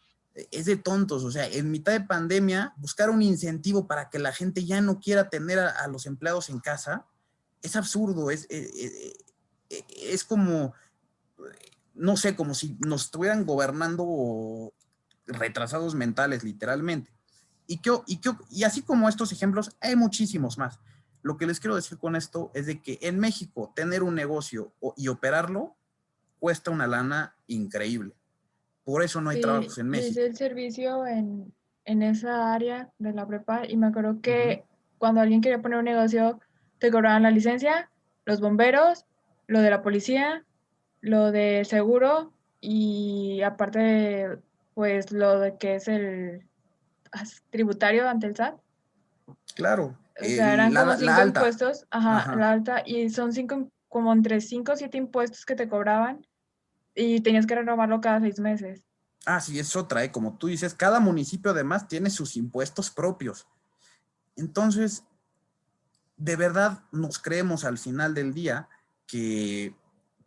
es de tontos, o sea, en mitad de pandemia, buscar un incentivo para que la gente ya no quiera tener a los empleados en casa, es absurdo, es como, no sé, como si nos estuvieran gobernando retrasados mentales, literalmente. Y así como estos ejemplos, hay muchísimos más. Lo que les quiero decir con esto es de que en México tener un negocio y operarlo cuesta una lana increíble. Por eso no hay trabajos en México. Hice el servicio en esa área de la prepa y me acuerdo que cuando alguien quería poner un negocio, te cobraban la licencia, los bomberos, lo de la policía, lo de seguro y aparte, pues lo de que es el tributario ante el SAT. Claro. O sea, eran como 5 alta. impuestos, la alta, y son 5, como entre 5 o 7 impuestos que te cobraban y tenías que renovarlo cada 6 meses. Sí, es otra, como tú dices, cada municipio además tiene sus impuestos propios. Entonces, de verdad nos creemos al final del día que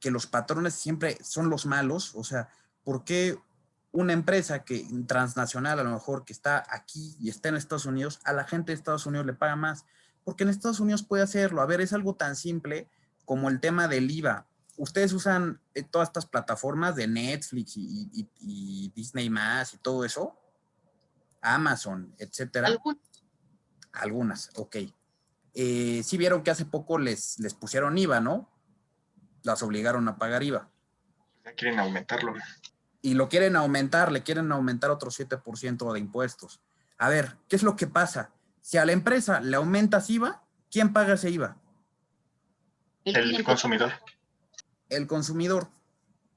los patrones siempre son los malos. O sea, ¿por qué una empresa transnacional a lo mejor que está aquí y está en Estados Unidos, a la gente de Estados Unidos le paga más? Porque en Estados Unidos puede hacerlo. A ver, es algo tan simple como el tema del IVA. Ustedes usan todas estas plataformas de Netflix y Disney más y todo eso, Amazon, etcétera. Algunas, ok. Sí vieron que hace poco les pusieron IVA, ¿no? Las obligaron a pagar IVA. Ya quieren aumentarlo. Y lo quieren aumentar, le quieren aumentar otro 7% de impuestos. A ver, ¿qué es lo que pasa? Si a la empresa le aumentas IVA, ¿quién paga ese IVA? El consumidor. El consumidor.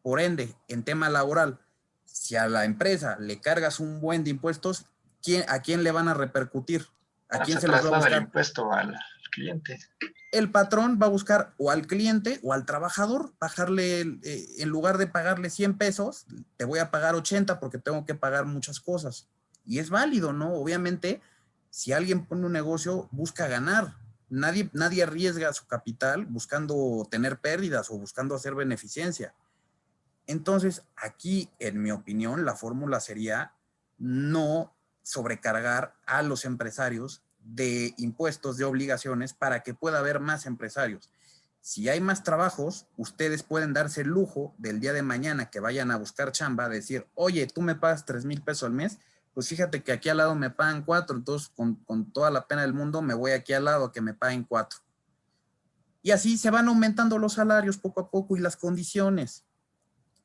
Por ende, en tema laboral, si a la empresa le cargas un buen de impuestos, ¿a quién le van a repercutir? ¿A quién se los va a buscar? El impuesto al cliente. El patrón va a buscar o al cliente o al trabajador, bajarle, en lugar de pagarle 100 pesos, te voy a pagar 80 porque tengo que pagar muchas cosas. Y es válido, ¿no? Obviamente, si alguien pone un negocio, busca ganar. Nadie arriesga su capital buscando tener pérdidas o buscando hacer beneficencia. Entonces, aquí, en mi opinión, la fórmula sería no sobrecargar a los empresarios de impuestos, de obligaciones, para que pueda haber más empresarios. Si hay más trabajos, ustedes pueden darse el lujo del día de mañana que vayan a buscar chamba, decir, oye, tú me pagas 3,000 pesos al mes, pues fíjate que aquí al lado me pagan 4, entonces con toda la pena del mundo me voy aquí al lado a que me paguen 4. Y así se van aumentando los salarios poco a poco y las condiciones.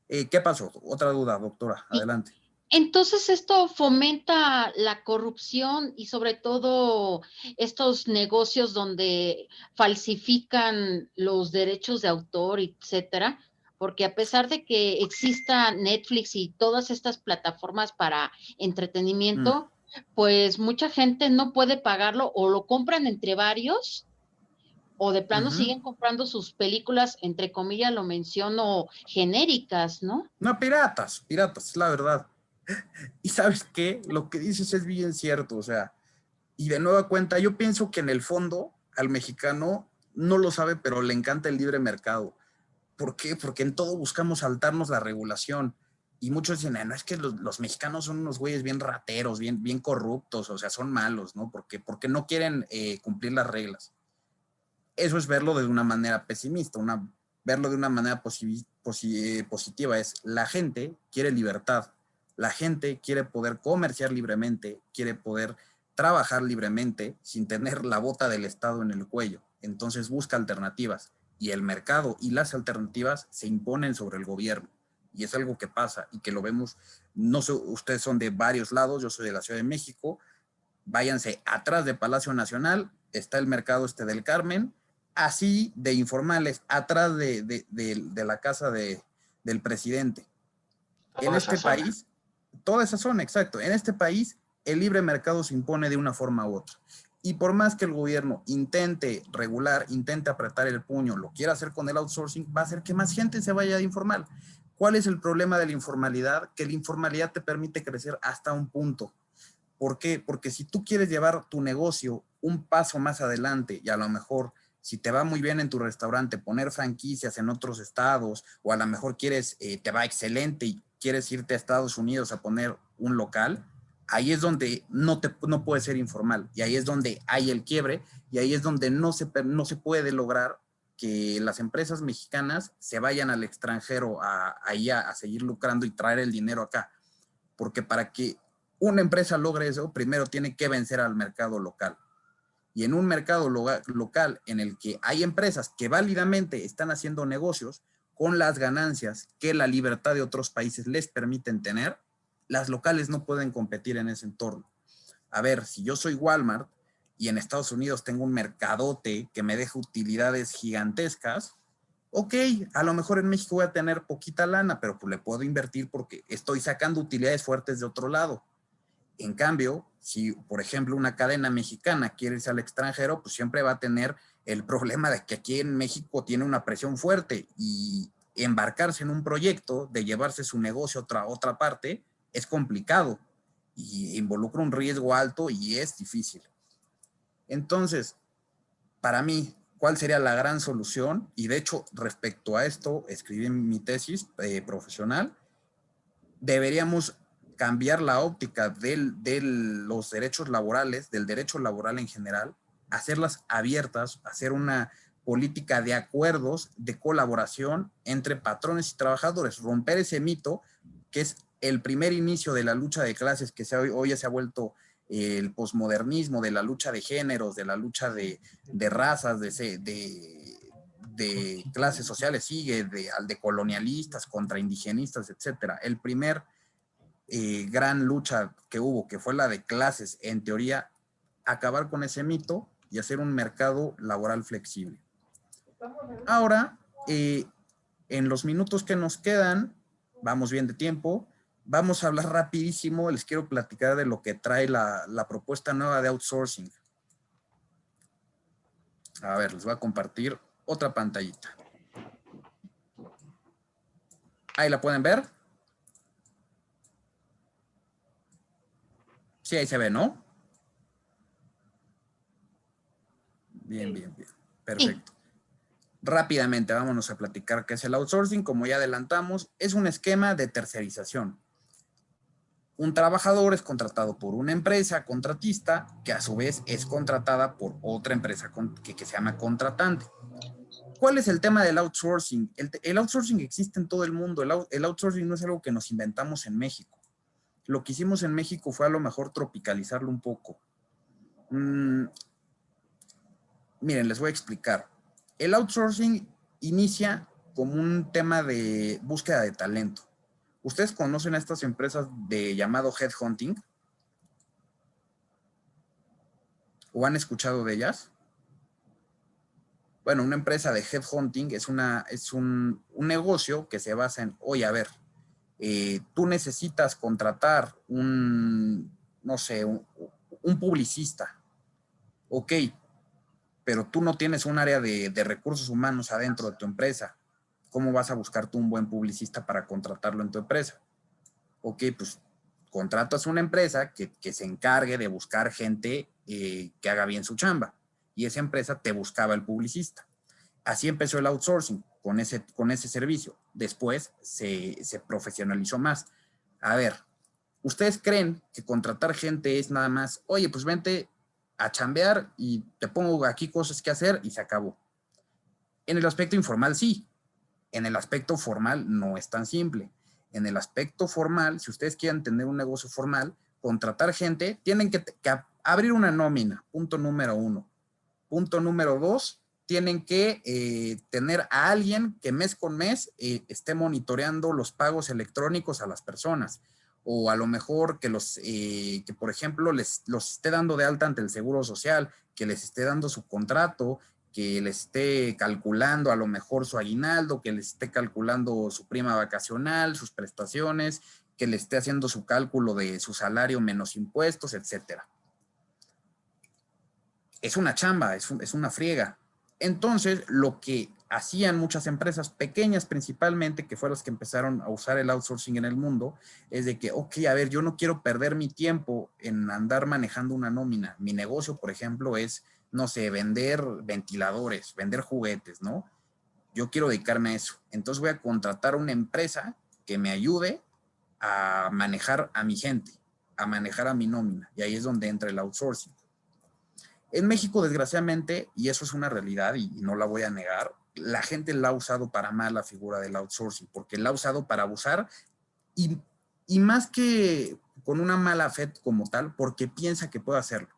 ¿Qué pasó? Otra duda, doctora, adelante. Entonces esto fomenta la corrupción y sobre todo estos negocios donde falsifican los derechos de autor, etcétera, porque a pesar de que exista Netflix y todas estas plataformas para entretenimiento, pues mucha gente no puede pagarlo o lo compran entre varios o de plano siguen comprando sus películas, entre comillas lo menciono, genéricas, ¿no? No, piratas, la verdad. Y ¿sabes qué? Lo que dices es bien cierto, o sea, y de nueva cuenta, yo pienso que en el fondo al mexicano no lo sabe, pero le encanta el libre mercado. ¿Por qué? Porque en todo buscamos saltarnos la regulación. Y muchos dicen, no, es que los mexicanos son unos güeyes bien rateros, bien corruptos, o sea, son malos, ¿no? Porque no quieren cumplir las reglas. Eso es verlo de una manera pesimista, verlo de una manera positiva. Es la gente quiere libertad, la gente quiere poder comerciar libremente, quiere poder trabajar libremente sin tener la bota del Estado en el cuello. Entonces busca alternativas y el mercado y las alternativas se imponen sobre el gobierno. Y es algo que pasa y que lo vemos. No sé, ustedes son de varios lados, yo soy de la Ciudad de México. Váyanse atrás de Palacio Nacional, está el mercado del Carmen, así de informales, atrás de la casa del presidente. En este país, toda esa zona, exacto. En este país, el libre mercado se impone de una forma u otra. Y por más que el gobierno intente regular, intente apretar el puño, lo quiera hacer con el outsourcing, va a hacer que más gente se vaya de informal. ¿Cuál es el problema de la informalidad? Que la informalidad te permite crecer hasta un punto. ¿Por qué? Porque si tú quieres llevar tu negocio un paso más adelante y a lo mejor si te va muy bien en tu restaurante, poner franquicias en otros estados, o a lo mejor quieres, te va excelente y quieres irte a Estados Unidos a poner un local, ahí es donde no puede ser informal, y ahí es donde hay el quiebre, y ahí es donde no se puede lograr que las empresas mexicanas se vayan al extranjero ahí a seguir lucrando y traer el dinero acá. Porque para que una empresa logre eso, primero tiene que vencer al mercado local. Y en un mercado local en el que hay empresas que válidamente están haciendo negocios con las ganancias que la libertad de otros países les permiten tener, las locales no pueden competir en ese entorno. A ver, si yo soy Walmart y en Estados Unidos tengo un mercadote que me deja utilidades gigantescas, ok, a lo mejor en México voy a tener poquita lana, pero pues le puedo invertir porque estoy sacando utilidades fuertes de otro lado. En cambio, si, por ejemplo, una cadena mexicana quiere irse al extranjero, pues siempre va a tener el problema de que aquí en México tiene una presión fuerte y embarcarse en un proyecto de llevarse su negocio a otra parte es complicado y involucra un riesgo alto y es difícil. Entonces, para mí, ¿cuál sería la gran solución? Y de hecho, respecto a esto, escribí mi tesis profesional. Deberíamos cambiar la óptica de los derechos laborales, del derecho laboral en general, hacerlas abiertas, hacer una política de acuerdos, de colaboración entre patrones y trabajadores, romper ese mito que es el primer inicio de la lucha de clases que hoy ya se ha vuelto el posmodernismo, de la lucha de géneros, de la lucha de razas, de clases sociales, sigue de colonialistas contra indigenistas, etcétera. El primer gran lucha que hubo, que fue la de clases, en teoría, acabar con ese mito y hacer un mercado laboral flexible. Ahora, en los minutos que nos quedan, vamos bien de tiempo, vamos a hablar rapidísimo, les quiero platicar de lo que trae la propuesta nueva de outsourcing. A ver, les voy a compartir otra pantallita. Ahí la pueden ver. Sí, ahí se ve, ¿no? Bien, bien, bien. Perfecto. Rápidamente, vámonos a platicar qué es el outsourcing. Como ya adelantamos, es un esquema de tercerización. Un trabajador es contratado por una empresa contratista que a su vez es contratada por otra empresa que se llama contratante. ¿Cuál es el tema del outsourcing? El outsourcing existe en todo el mundo. El outsourcing no es algo que nos inventamos en México. Lo que hicimos en México fue a lo mejor tropicalizarlo un poco. Miren, les voy a explicar. El outsourcing inicia como un tema de búsqueda de talento. ¿Ustedes conocen a estas empresas de llamado headhunting? ¿O han escuchado de ellas? Bueno, una empresa de headhunting es un negocio que se basa en, oye, a ver, tú necesitas contratar un publicista. Ok, pero tú no tienes un área de recursos humanos adentro de tu empresa. ¿Cómo vas a buscar tú un buen publicista para contratarlo en tu empresa? Ok, pues contratas una empresa que se encargue de buscar gente que haga bien su chamba. Y esa empresa te buscaba el publicista. Así empezó el outsourcing con ese servicio. Después se profesionalizó más. A ver, ¿ustedes creen que contratar gente es nada más, oye, pues vente a chambear y te pongo aquí cosas que hacer y se acabó? En el aspecto informal sí. En el aspecto formal no es tan simple. En el aspecto formal, si ustedes quieren tener un negocio formal, contratar gente, tienen que abrir una nómina, punto número 1. Punto número 2, tienen que tener a alguien que mes con mes esté monitoreando los pagos electrónicos a las personas. O a lo mejor que por ejemplo, los esté dando de alta ante el Seguro Social, que les esté dando su contrato, que les esté calculando a lo mejor su aguinaldo, que les esté calculando su prima vacacional, sus prestaciones, que le esté haciendo su cálculo de su salario menos impuestos, etcétera. es una chamba, es una friega. Entonces, lo que hacían muchas empresas pequeñas principalmente, que fueron las que empezaron a usar el outsourcing en el mundo, es de que, ok, a ver, yo no quiero perder mi tiempo en andar manejando una nómina. Mi negocio, por ejemplo, es, no sé, vender ventiladores, vender juguetes, ¿no? Yo quiero dedicarme a eso. Entonces voy a contratar una empresa que me ayude a manejar a mi gente, a manejar a mi nómina. Y ahí es donde entra el outsourcing. En México, desgraciadamente, y eso es una realidad y no la voy a negar, la gente la ha usado para mal la figura del outsourcing, porque la ha usado para abusar y más que con una mala fe como tal, porque piensa que puede hacerlo.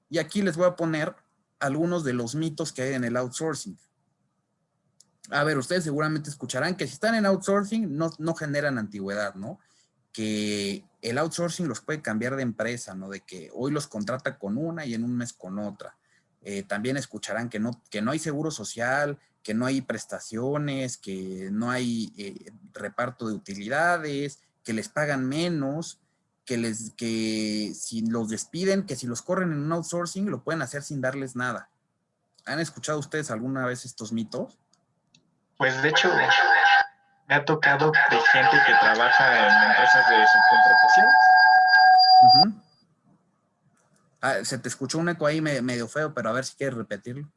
Y aquí les voy a poner algunos de los mitos que hay en el outsourcing. A ver, ustedes seguramente escucharán que si están en outsourcing no generan antigüedad, ¿no? Que el outsourcing los puede cambiar de empresa, ¿no? De que hoy los contrata con una y en un mes con otra. También escucharán que no hay seguro social, que no hay prestaciones, que no hay reparto de utilidades, que les pagan menos, que si los despiden, que si los corren en un outsourcing, lo pueden hacer sin darles nada. ¿Han escuchado ustedes alguna vez estos mitos? Pues de hecho, me ha tocado de gente que trabaja en empresas de subcontratación. Se te escuchó un eco ahí medio feo, pero a ver si quieres repetirlo.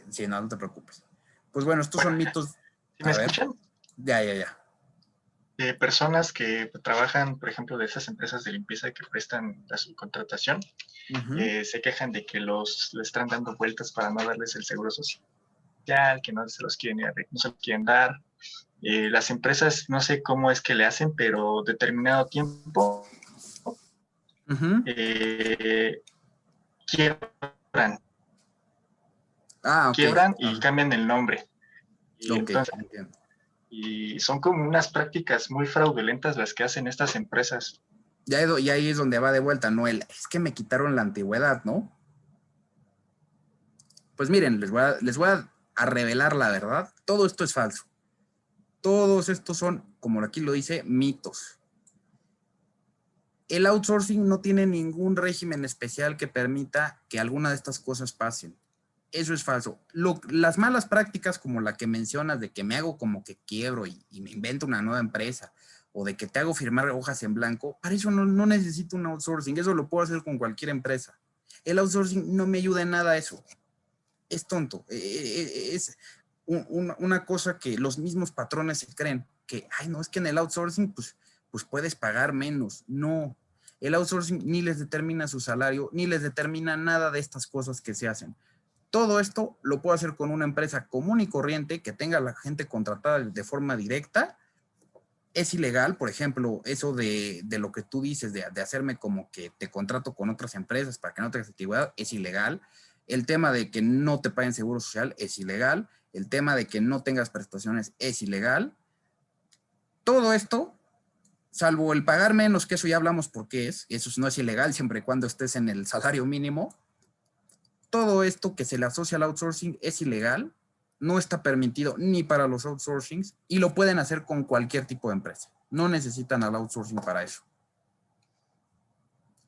Sí, no te preocupes. Pues bueno, estos son mitos. ¿Sí me escuchan? Ya. Personas que trabajan, por ejemplo, de esas empresas de limpieza que prestan la subcontratación, se quejan de que le están dando vueltas para no darles el seguro social, que no se los quieren dar. Las empresas, no sé cómo es que le hacen, pero determinado tiempo quiebran. Quiebran y cambian el nombre. Y son como unas prácticas muy fraudulentas las que hacen estas empresas. Y ahí es donde va de vuelta, ¿no? Es que me quitaron la antigüedad, ¿no? Pues miren, les voy a revelar la verdad. Todo esto es falso. Todos estos son, como aquí lo dice, mitos. El outsourcing no tiene ningún régimen especial que permita que alguna de estas cosas pasen. Eso es falso. Las malas prácticas como la que mencionas de que me hago como que quiebro y me invento una nueva empresa o de que te hago firmar hojas en blanco, para eso no necesito un outsourcing. Eso lo puedo hacer con cualquier empresa. El outsourcing no me ayuda en nada a eso. Es tonto. Es una cosa que los mismos patrones se creen, que, ay, no, es que en el outsourcing pues puedes pagar menos. No, el outsourcing ni les determina su salario, ni les determina nada de estas cosas que se hacen. Todo esto lo puedo hacer con una empresa común y corriente que tenga a la gente contratada de forma directa. Es ilegal, por ejemplo, eso de lo que tú dices, de hacerme como que te contrato con otras empresas para que no tengas antigüedad, es ilegal. El tema de que no te paguen seguro social es ilegal. El tema de que no tengas prestaciones es ilegal. Todo esto, salvo el pagar menos, que eso ya hablamos por qué es, eso no es ilegal siempre y cuando estés en el salario mínimo. Todo esto que se le asocia al outsourcing es ilegal, no está permitido ni para los outsourcings y lo pueden hacer con cualquier tipo de empresa. No necesitan al outsourcing para eso.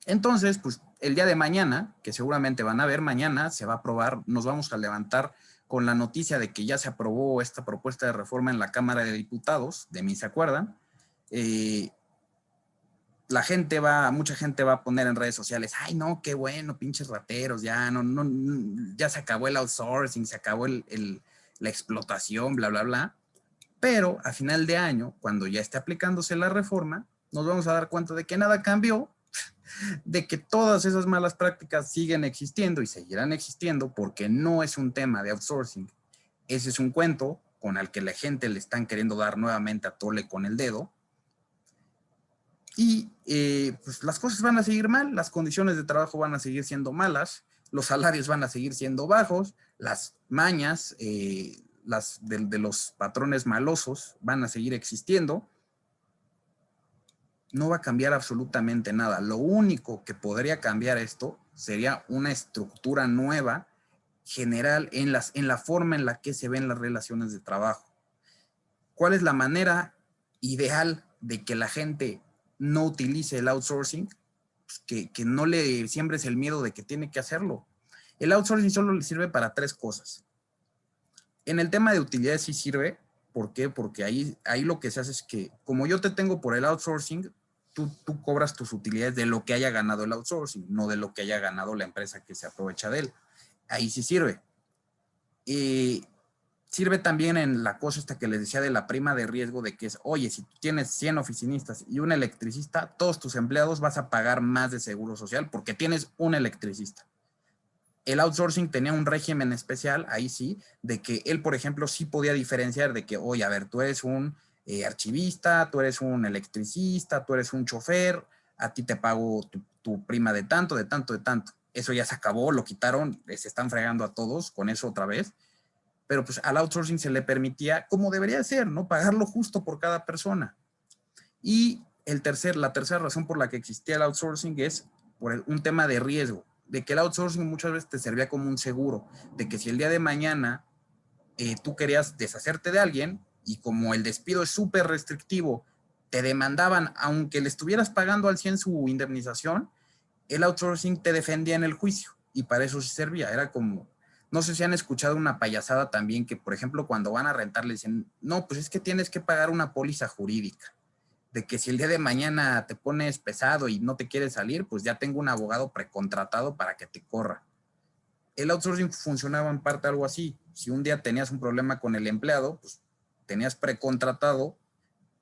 Entonces, pues el día de mañana, que seguramente van a ver, mañana se va a aprobar, nos vamos a levantar con la noticia de que ya se aprobó esta propuesta de reforma en la Cámara de Diputados, de mí se acuerdan. Mucha gente va a poner en redes sociales, ay no, qué bueno, pinches rateros, ya ya se acabó el outsourcing, se acabó la explotación, bla, bla, bla. Pero a final de año, cuando ya esté aplicándose la reforma, nos vamos a dar cuenta de que nada cambió, de que todas esas malas prácticas siguen existiendo y seguirán existiendo porque no es un tema de outsourcing. Ese es un cuento con el que la gente le están queriendo dar nuevamente a tole con el dedo. Y pues las cosas van a seguir mal, las condiciones de trabajo van a seguir siendo malas, los salarios van a seguir siendo bajos, las mañas de los patrones malosos van a seguir existiendo. No va a cambiar absolutamente nada. Lo único que podría cambiar esto sería una estructura nueva, general, en la forma en la que se ven las relaciones de trabajo. ¿Cuál es la manera ideal de que la gente no utilice el outsourcing, pues que no le siembres el miedo de que tiene que hacerlo. El outsourcing solo le sirve para 3 cosas. En el tema de utilidades sí sirve. ¿Por qué? Porque ahí lo que se hace es que, como yo te tengo por el outsourcing, tú cobras tus utilidades de lo que haya ganado el outsourcing, no de lo que haya ganado la empresa que se aprovecha de él. Ahí sí sirve. Sirve también en la cosa esta que les decía de la prima de riesgo, de que es, oye, si tú tienes 100 oficinistas y un electricista, todos tus empleados vas a pagar más de seguro social porque tienes un electricista. El outsourcing tenía un régimen especial, ahí sí, de que él, por ejemplo, sí podía diferenciar de que, oye, a ver, tú eres un archivista, tú eres un electricista, tú eres un chofer, a ti te pago tu prima de tanto, de tanto, de tanto. Eso ya se acabó, lo quitaron, se están fregando a todos con eso otra vez. Pero pues al outsourcing se le permitía, como debería ser, ¿no? Pagarlo justo por cada persona. Y la tercera razón por la que existía el outsourcing es por un tema de riesgo, de que el outsourcing muchas veces te servía como un seguro, de que si el día de mañana tú querías deshacerte de alguien y como el despido es súper restrictivo, te demandaban, aunque le estuvieras pagando al 100 su indemnización, el outsourcing te defendía en el juicio y para eso sí servía. Era como, no sé si han escuchado una payasada también que, por ejemplo, cuando van a rentar le dicen, no, pues es que tienes que pagar una póliza jurídica, de que si el día de mañana te pones pesado y no te quieres salir, pues ya tengo un abogado precontratado para que te corra. El outsourcing funcionaba en parte algo así. Si un día tenías un problema con el empleado, pues tenías precontratado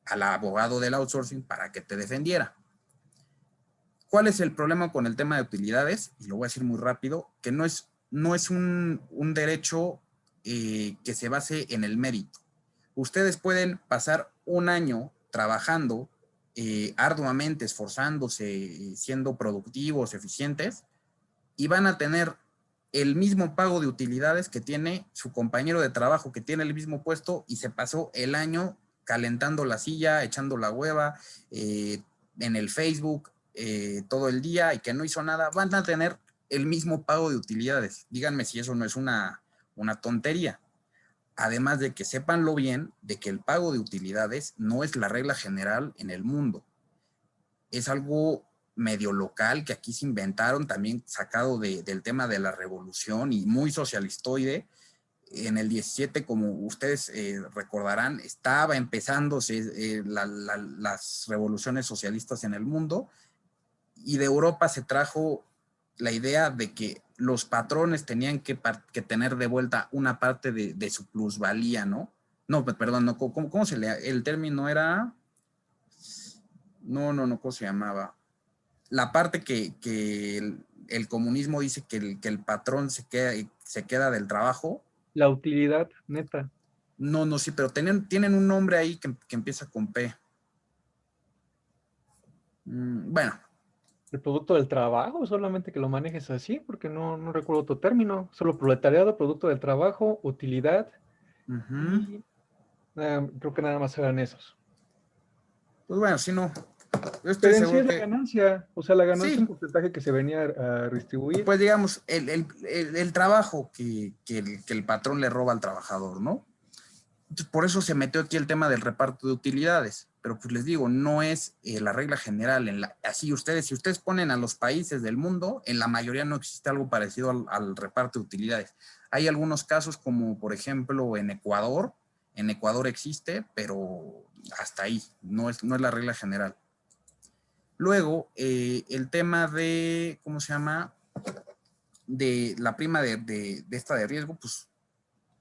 al abogado del outsourcing para que te defendiera. ¿Cuál es el problema con el tema de utilidades? Y lo voy a decir muy rápido, que no es un derecho que se base en el mérito. Ustedes pueden pasar un año trabajando arduamente, esforzándose, siendo productivos, eficientes, y van a tener el mismo pago de utilidades que tiene su compañero de trabajo que tiene el mismo puesto y se pasó el año calentando la silla, echando la hueva, en el Facebook todo el día y que no hizo nada, van a tener el mismo pago de utilidades. Díganme si eso no es una tontería. Además de que sépanlo bien de que el pago de utilidades no es la regla general en el mundo. Es algo medio local que aquí se inventaron, también sacado del tema de la revolución y muy socialistoide. En el 17, como ustedes recordarán, estaba empezándose las revoluciones socialistas en el mundo y de Europa se trajo la idea de que los patrones tenían que tener de vuelta una parte de su plusvalía, ¿no? No, perdón, no, ¿cómo se le...? El término era... No, ¿cómo se llamaba? La parte que el comunismo dice que el patrón se queda del trabajo. La utilidad neta. No, sí, pero tienen un nombre ahí que empieza con P. Bueno. ¿El producto del trabajo? Solamente que lo manejes así, porque no recuerdo otro término. Solo proletariado, producto del trabajo, utilidad. Y creo que nada más eran esos. Pues bueno, si no. Pero en sí es la ganancia. O sea, la ganancia sí. es un porcentaje que se venía a distribuir. Pues digamos, el trabajo que el patrón le roba al trabajador, ¿no? Entonces, por eso se metió aquí el tema del reparto de utilidades. Pero pues les digo, no es la regla general. Si ustedes ponen a los países del mundo, en la mayoría no existe algo parecido al reparto de utilidades. Hay algunos casos como, por ejemplo, en Ecuador. En Ecuador existe, pero hasta ahí. No es la regla general. Luego, el tema de, ¿cómo se llama? De la prima de esta de riesgo, pues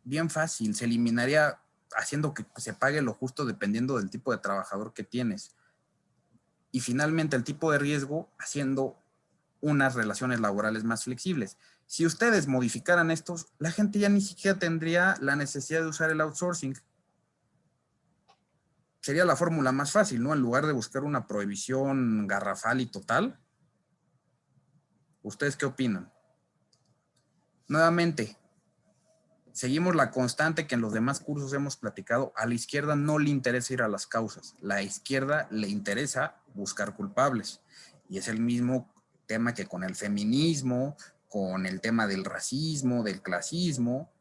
bien fácil. Se eliminaría haciendo que se pague lo justo dependiendo del tipo de trabajador que tienes. Y finalmente el tipo de riesgo haciendo unas relaciones laborales más flexibles. Si ustedes modificaran estos, la gente ya ni siquiera tendría la necesidad de usar el outsourcing. Sería la fórmula más fácil, ¿no? En lugar de buscar una prohibición garrafal y total. ¿Ustedes qué opinan? Nuevamente, seguimos la constante que en los demás cursos hemos platicado. A la izquierda no le interesa ir a las causas. A la izquierda le interesa buscar culpables. Y es el mismo tema que con el feminismo, con el tema del racismo, del clasismo.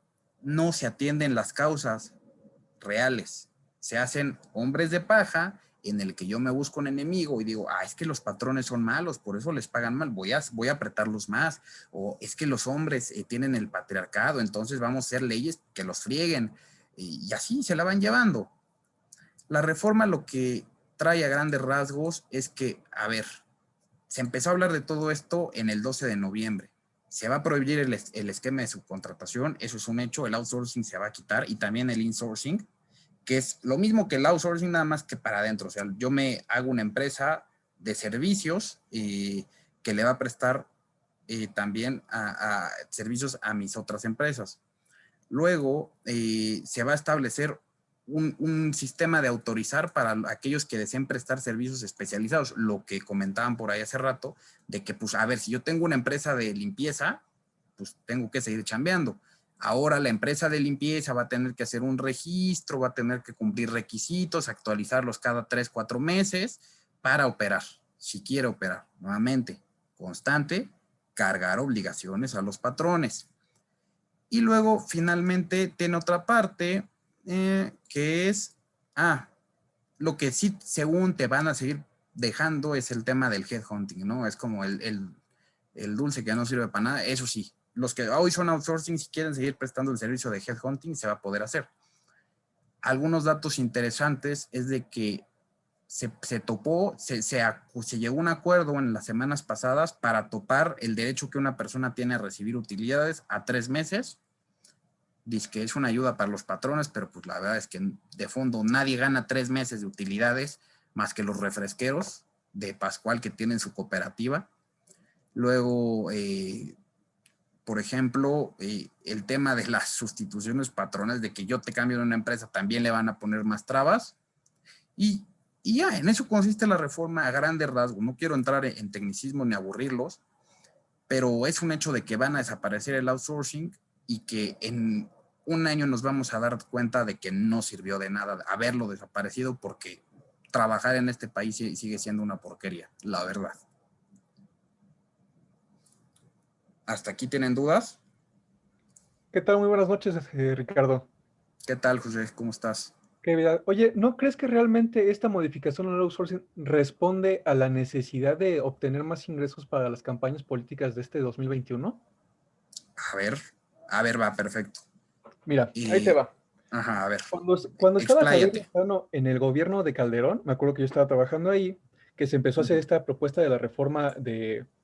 No se atienden las causas reales. Se hacen hombres de paja en el que yo me busco un enemigo y digo, es que los patrones son malos, por eso les pagan mal, voy a apretarlos más, o es que los hombres tienen el patriarcado, entonces vamos a hacer leyes que los frieguen, y así se la van llevando. La reforma lo que trae a grandes rasgos es que, se empezó a hablar de todo esto en el 12 de noviembre. Se va a prohibir el esquema de subcontratación, eso es un hecho, el outsourcing se va a quitar y también el insourcing, que es lo mismo que el outsourcing, nada más que para adentro. O sea, yo me hago una empresa de servicios que le va a prestar también a servicios a mis otras empresas. Luego se va a establecer un sistema de autorizar para aquellos que deseen prestar servicios especializados, lo que comentaban por ahí hace rato, de que, pues, si yo tengo una empresa de limpieza, pues tengo que seguir chambeando. Ahora la empresa de limpieza va a tener que hacer un registro, va a tener que cumplir requisitos, actualizarlos cada 3, 4 meses para operar, si quiere operar. Nuevamente, constante, cargar obligaciones a los patrones. Y luego, finalmente, tiene otra parte que es, lo que sí, según te van a seguir dejando es el tema del headhunting, ¿no? Es como el dulce que no sirve para nada. Eso sí, los que hoy son outsourcing, si quieren seguir prestando el servicio de headhunting, se va a poder hacer. Algunos datos interesantes es de que se llegó a un acuerdo en las semanas pasadas para topar el derecho que una persona tiene a recibir utilidades a 3 meses. Dice que es una ayuda para los patrones, pero pues la verdad es que de fondo nadie gana 3 meses de utilidades más que los refresqueros de Pascual que tienen su cooperativa. Luego, por ejemplo, el tema de las sustituciones patrones, de que yo te cambio de una empresa, también le van a poner más trabas. Y ya, en eso consiste la reforma a grandes rasgos. No quiero entrar en tecnicismo ni aburrirlos, pero es un hecho de que van a desaparecer el outsourcing y que en un año nos vamos a dar cuenta de que no sirvió de nada haberlo desaparecido, porque trabajar en este país sigue siendo una porquería, la verdad. ¿Hasta aquí tienen dudas? ¿Qué tal? Muy buenas noches, Ricardo. ¿Qué tal, José? ¿Cómo estás? Qué vida. Oye, ¿no crees que realmente esta modificación al outsourcing responde a la necesidad de obtener más ingresos para las campañas políticas de este 2021? A ver, va, perfecto. Mira, ahí te va. Ajá, a ver. Cuando estaba Javier Expláyate. Lozano en el gobierno de Calderón, me acuerdo que yo estaba trabajando ahí, que se empezó a hacer esta propuesta de la reforma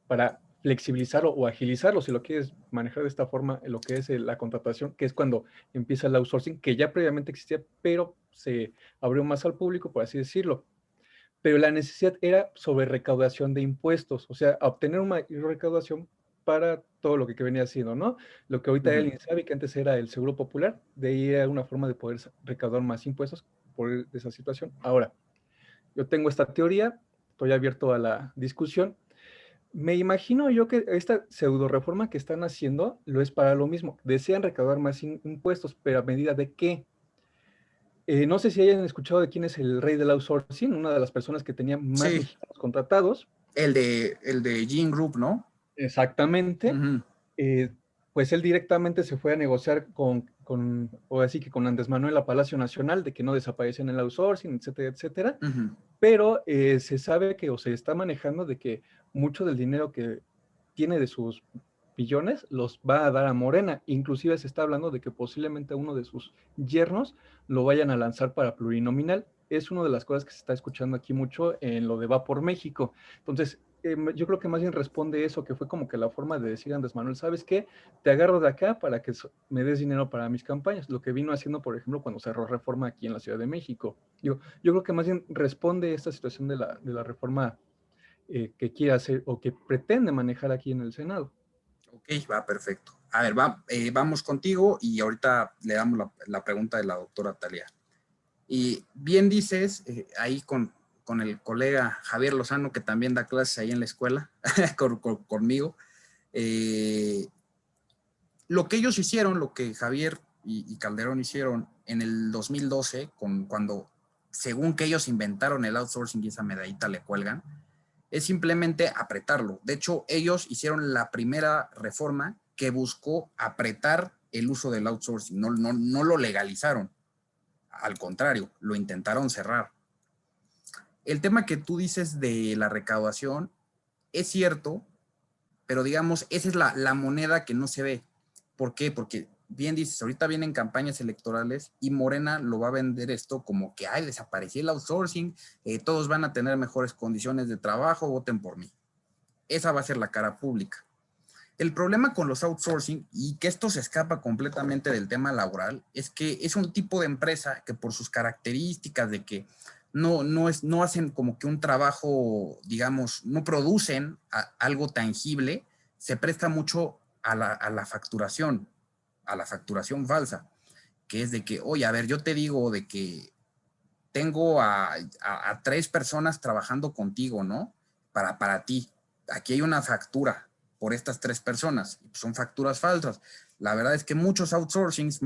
para flexibilizarlo o agilizarlo, si lo quieres manejar de esta forma, lo que es la contratación, que es cuando empieza el outsourcing, que ya previamente existía, pero se abrió más al público, por así decirlo. Pero la necesidad era sobre recaudación de impuestos, o sea, obtener una mayor recaudación para todo lo que venía haciendo, ¿no? Lo que ahorita el INSABI, que antes era el Seguro Popular, de ahí era una forma de poder recaudar más impuestos por esa situación. Ahora, yo tengo esta teoría, estoy abierto a la discusión. Me imagino yo que esta pseudo reforma que están haciendo lo es para lo mismo. Desean recaudar más impuestos, pero ¿a medida de qué? No sé si hayan escuchado de quién es el rey del outsourcing, una de las personas que tenía más mexicanos contratados. El de Gene Group, ¿no? Exactamente. Pues él directamente se fue a negociar o así que con Andrés Manuel a Palacio Nacional de que no desaparecen el outsourcing, etcétera, etcétera. Pero se sabe que o se está manejando de que mucho del dinero que tiene de sus billones los va a dar a Morena. Inclusive se está hablando de que posiblemente uno de sus yernos lo vayan a lanzar para plurinominal. Es una de las cosas que se está escuchando aquí mucho en lo de Va por México. Entonces, yo creo que más bien responde eso, que fue como que la forma de decir a Andrés Manuel, ¿sabes qué? Te agarro de acá para que me des dinero para mis campañas. Lo que vino haciendo, por ejemplo, cuando cerró Reforma aquí en la Ciudad de México. Yo creo que más bien responde esta situación de la reforma que quiere hacer o que pretende manejar aquí en el Senado. Ok, va, perfecto. A ver, vamos contigo y ahorita le damos la pregunta de la doctora Talia. Y bien dices, ahí con el colega Javier Lozano, que también da clases ahí en la escuela, conmigo, lo que ellos hicieron, lo que Javier y Calderón hicieron en el 2012, cuando según que ellos inventaron el outsourcing y esa medallita le cuelgan, es simplemente apretarlo. De hecho, ellos hicieron la primera reforma que buscó apretar el uso del outsourcing. No lo legalizaron. Al contrario, lo intentaron cerrar. el tema que tú dices de la recaudación es cierto, pero digamos, esa es la moneda que no se ve. ¿Por qué? Porque bien dices, ahorita vienen campañas electorales y Morena lo va a vender esto como que, ay, desapareció el outsourcing, todos van a tener mejores condiciones de trabajo, voten por mí. Esa va a ser la cara pública. El problema con los outsourcing, y que esto se escapa completamente del tema laboral, es que es un tipo de empresa que por sus características de que no hacen como que un trabajo, digamos, no producen algo tangible, se presta mucho a la facturación falsa, que es de que, oye, a ver, yo te digo de que tengo a 3 personas trabajando contigo, ¿no? Para ti. Aquí hay una factura por estas 3 personas. Son facturas falsas. La verdad es que muchos outsourcings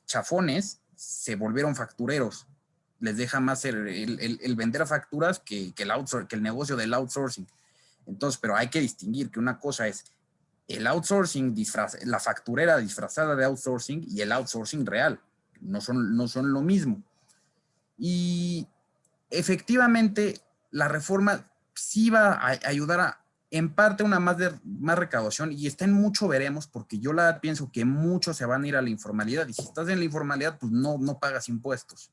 chafones se volvieron factureros. Les deja más el vender facturas que el negocio del outsourcing. Entonces, pero hay que distinguir que una cosa es el outsourcing, la facturera disfrazada de outsourcing y el outsourcing real. No son lo mismo. Y efectivamente, la reforma sí va a ayudar en parte una más recaudación, y está en mucho veremos, porque yo pienso que muchos se van a ir a la informalidad, y si estás en la informalidad, pues no pagas impuestos.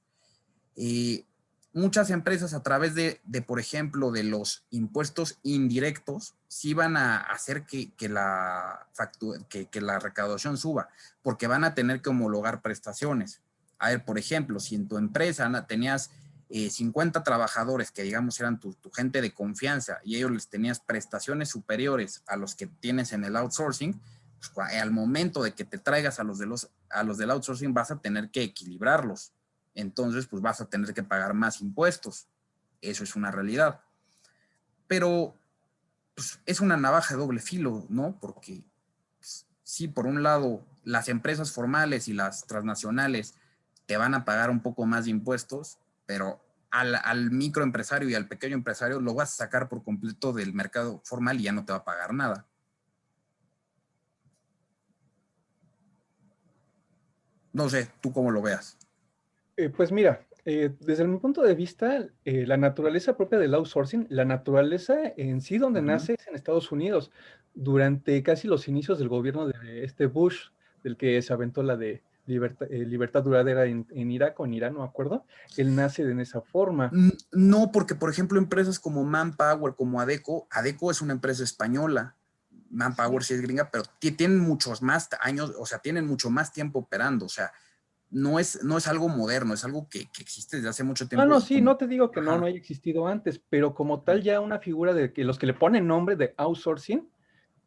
Muchas empresas a través de, por ejemplo, de los impuestos indirectos, sí van a hacer que la recaudación suba, porque van a tener que homologar prestaciones. A ver, por ejemplo, si en tu empresa tenías 50 trabajadores que digamos eran tu gente de confianza y ellos les tenías prestaciones superiores a los que tienes en el outsourcing, pues al momento de que te traigas a los del outsourcing vas a tener que equilibrarlos. Entonces, pues vas a tener que pagar más impuestos. Eso es una realidad. Pero pues, es una navaja de doble filo, ¿no? Porque pues, sí, por un lado, las empresas formales y las transnacionales te van a pagar un poco más de impuestos, pero al microempresario y al pequeño empresario lo vas a sacar por completo del mercado formal y ya no te va a pagar nada. No sé, ¿tú cómo lo veas? Pues mira, desde mi punto de vista, la naturaleza propia del outsourcing, la naturaleza en sí donde nace es en Estados Unidos, durante casi los inicios del gobierno de Bush, del que se aventó la de libertad duradera en Irak o en Irán, no me acuerdo, él nace en esa forma. No, porque por ejemplo empresas como Manpower, como Adecco es una empresa española, Manpower sí es gringa, pero tienen muchos más años, o sea, tienen mucho más tiempo operando, o sea, no es algo moderno, es algo que existe desde hace mucho tiempo. No, sí, no te digo que no haya existido antes, pero como tal ya una figura de que los que le ponen nombre de outsourcing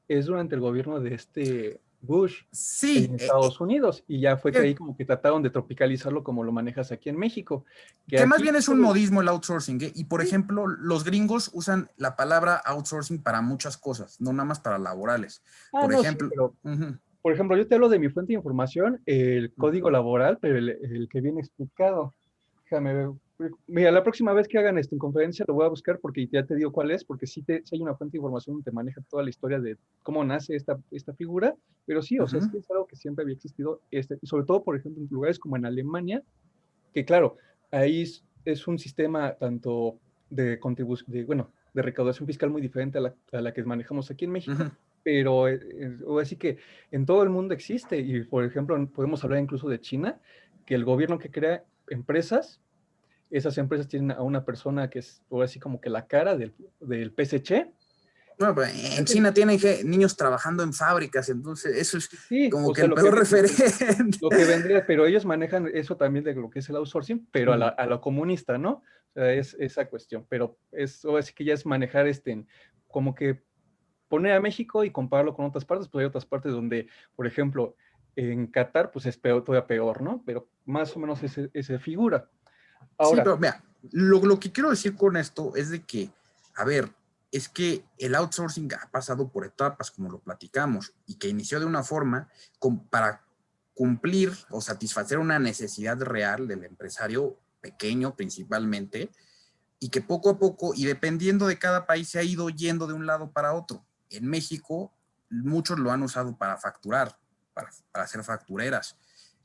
es durante el gobierno de Bush sí, en Estados Unidos, y ya fue que ahí como que trataron de tropicalizarlo como lo manejas aquí en México. Que más bien es un modismo el outsourcing, ¿eh? Y por ejemplo, los gringos usan la palabra outsourcing para muchas cosas, no nada más para laborales. Por ejemplo, sí, pero, por ejemplo, yo te hablo de mi fuente de información, el código laboral, pero el que viene explicado. Déjame ver. Mira, la próxima vez que hagan en conferencia lo voy a buscar porque ya te digo cuál es, porque sí hay una fuente de información donde te maneja toda la historia de cómo nace esta figura, pero sí, o sea, es que es algo que siempre había existido, y sobre todo, por ejemplo, en lugares como en Alemania, que claro, ahí es un sistema tanto de recaudación fiscal muy diferente a la que manejamos aquí en México, pero así que en todo el mundo existe, y por ejemplo, podemos hablar incluso de China, que el gobierno que crea empresas, esas empresas tienen a una persona que es así como que la cara del PSC. Bueno, pero en China tienen niños trabajando en fábricas, entonces eso es como que el peor referente. Lo que vendría, pero ellos manejan eso también de lo que es el outsourcing, pero a lo comunista, ¿no? O sea, es esa cuestión, pero así que ya es manejar como que poner a México y compararlo con otras partes, pues hay otras partes donde, por ejemplo, en Qatar, pues es todavía peor, ¿no? Pero más o menos esa figura. Ahora, sí, pero mira, lo que quiero decir con esto es de que, a ver, es que el outsourcing ha pasado por etapas, como lo platicamos, y que inició de una forma para cumplir o satisfacer una necesidad real del empresario pequeño principalmente, y que poco a poco, y dependiendo de cada país, se ha ido yendo de un lado para otro. En México, muchos lo han usado para facturar, para hacer factureras.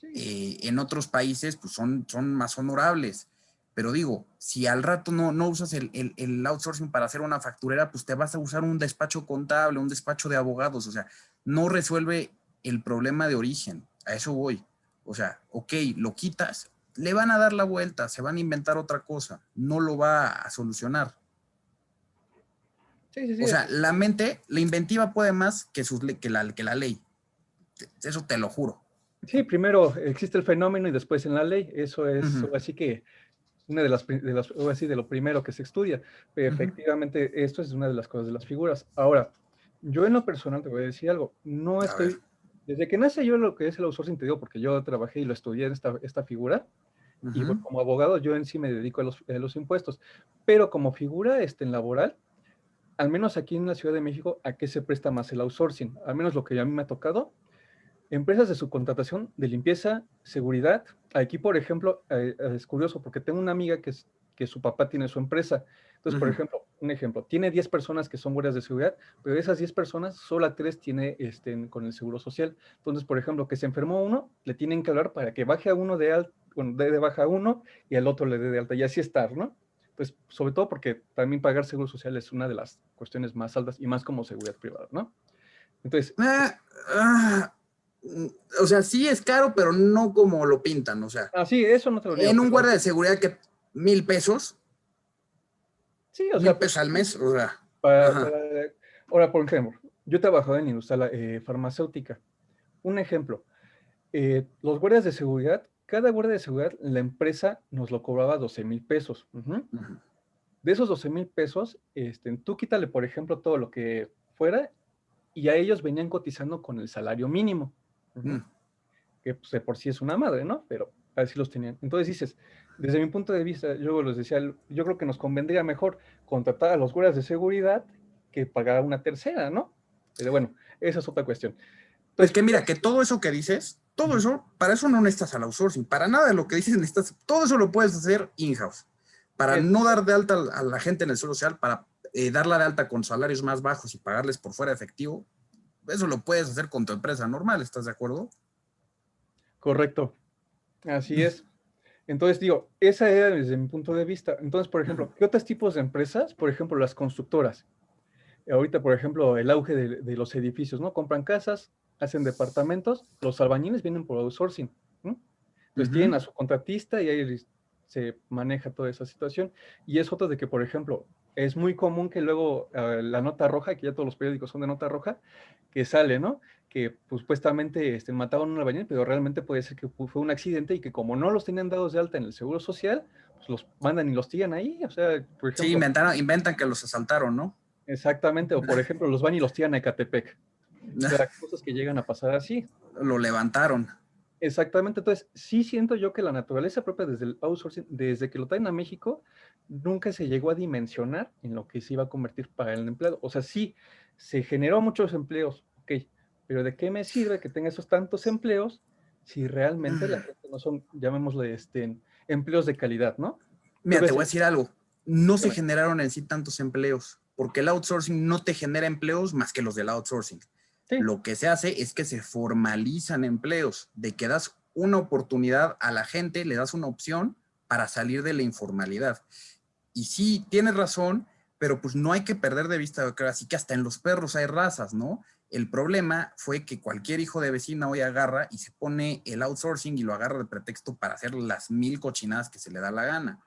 En otros países, pues son más honorables. Pero digo, si al rato no usas el outsourcing para hacer una facturera, pues te vas a usar un despacho contable, un despacho de abogados. O sea, no resuelve el problema de origen. A eso voy. O sea, ok, lo quitas, le van a dar la vuelta, se van a inventar otra cosa. No lo va a solucionar. Sí, sí, sí. O sea, la mente, la inventiva puede más que la ley. Eso te lo juro. Sí, primero existe el fenómeno y después en la ley. Eso es así que una de las así de lo primero que se estudia. Pero efectivamente, esto es una de las cosas de las figuras. Ahora, yo en lo personal te voy a decir algo. No estoy, desde que nace yo lo que es el outsourcing, te digo, porque yo trabajé y lo estudié en esta figura. Y bueno, como abogado yo en sí me dedico a los impuestos. Pero como figura en laboral, al menos aquí en la Ciudad de México, ¿a qué se presta más el outsourcing? Al menos lo que a mí me ha tocado. Empresas de subcontratación, de limpieza, seguridad. Aquí, por ejemplo, es curioso porque tengo una amiga que su papá tiene su empresa. Entonces, por ejemplo, un ejemplo, tiene 10 personas que son guardias de seguridad, pero de esas 10 personas, solo a 3 tiene con el seguro social. Entonces, por ejemplo, que se enfermó uno, le tienen que hablar para que baje a uno de alta, bueno, de baja a uno y al otro le dé de alta, y así estar, ¿no? Pues, sobre todo porque también pagar seguro social es una de las cuestiones más altas y más como seguridad privada, ¿no? Entonces... o sea, sí es caro, pero no como lo pintan, o sea. Sí, eso no te lo niego. En un guardia de seguridad que 1,000 pesos. Sí, o sea. 1,000 pesos al mes, o sea. Ahora, por ejemplo, yo he trabajado en la industria farmacéutica. Un ejemplo, los guardias de seguridad, cada guardia de seguridad, la empresa nos lo cobraba 12,000 pesos. De esos 12,000 pesos, tú quítale, por ejemplo, todo lo que fuera, y a ellos venían cotizando con el salario mínimo. Que pues, de por sí es una madre, ¿no? Pero así los tenían. Entonces dices, desde mi punto de vista, yo les decía, yo creo que nos convendría mejor contratar a los guardias de seguridad que pagar una tercera, ¿no? Pero bueno, esa es otra cuestión. Entonces, que mira, que todo eso que dices, todo eso, para eso no necesitas al outsourcing, para nada de lo que dices necesitas, todo eso lo puedes hacer in-house, para no dar de alta a la gente en el seguro social, para darla de alta con salarios más bajos y pagarles por fuera efectivo. Eso lo puedes hacer con tu empresa normal, ¿estás de acuerdo? Correcto, así es. Entonces digo, esa era desde mi punto de vista. Entonces, por ejemplo, ¿qué otros tipos de empresas? Por ejemplo, las constructoras. Ahorita, por ejemplo, el auge de los edificios, ¿no? Compran casas, hacen departamentos, los albañiles vienen por outsourcing, ¿no? Entonces tienen a su contratista y ahí se maneja toda esa situación. Y es otro de que, por ejemplo, es muy común que luego la nota roja, que ya todos los periódicos son de nota roja, que sale, ¿no? Que pues, supuestamente mataron a un albañil, pero realmente puede ser que fue un accidente y que como no los tenían dados de alta en el Seguro Social, pues los mandan y los tiran ahí, o sea, por ejemplo... Sí, inventan que los asaltaron, ¿no? Exactamente, o por ejemplo, los van y los tiran a Ecatepec. O sea, cosas que llegan a pasar así. Lo levantaron. Exactamente, entonces sí siento yo que la naturaleza propia desde el outsourcing, desde que lo traen a México, nunca se llegó a dimensionar en lo que se iba a convertir para el empleado. O sea, sí, se generó muchos empleos, ok, pero ¿de qué me sirve que tenga esos tantos empleos si realmente la gente no son, llamémosle, empleos de calidad, ¿no? Mira, te voy a decir algo, no se generaron en sí tantos empleos, porque el outsourcing no te genera empleos más que los del outsourcing. Sí. Lo que se hace es que se formalizan empleos, de que das una oportunidad a la gente, le das una opción para salir de la informalidad. Y sí, tienes razón, pero pues no hay que perder de vista, así que hasta en los perros hay razas, ¿no? El problema fue que cualquier hijo de vecina hoy agarra y se pone el outsourcing y lo agarra de pretexto para hacer las 1,000 cochinadas que se le da la gana.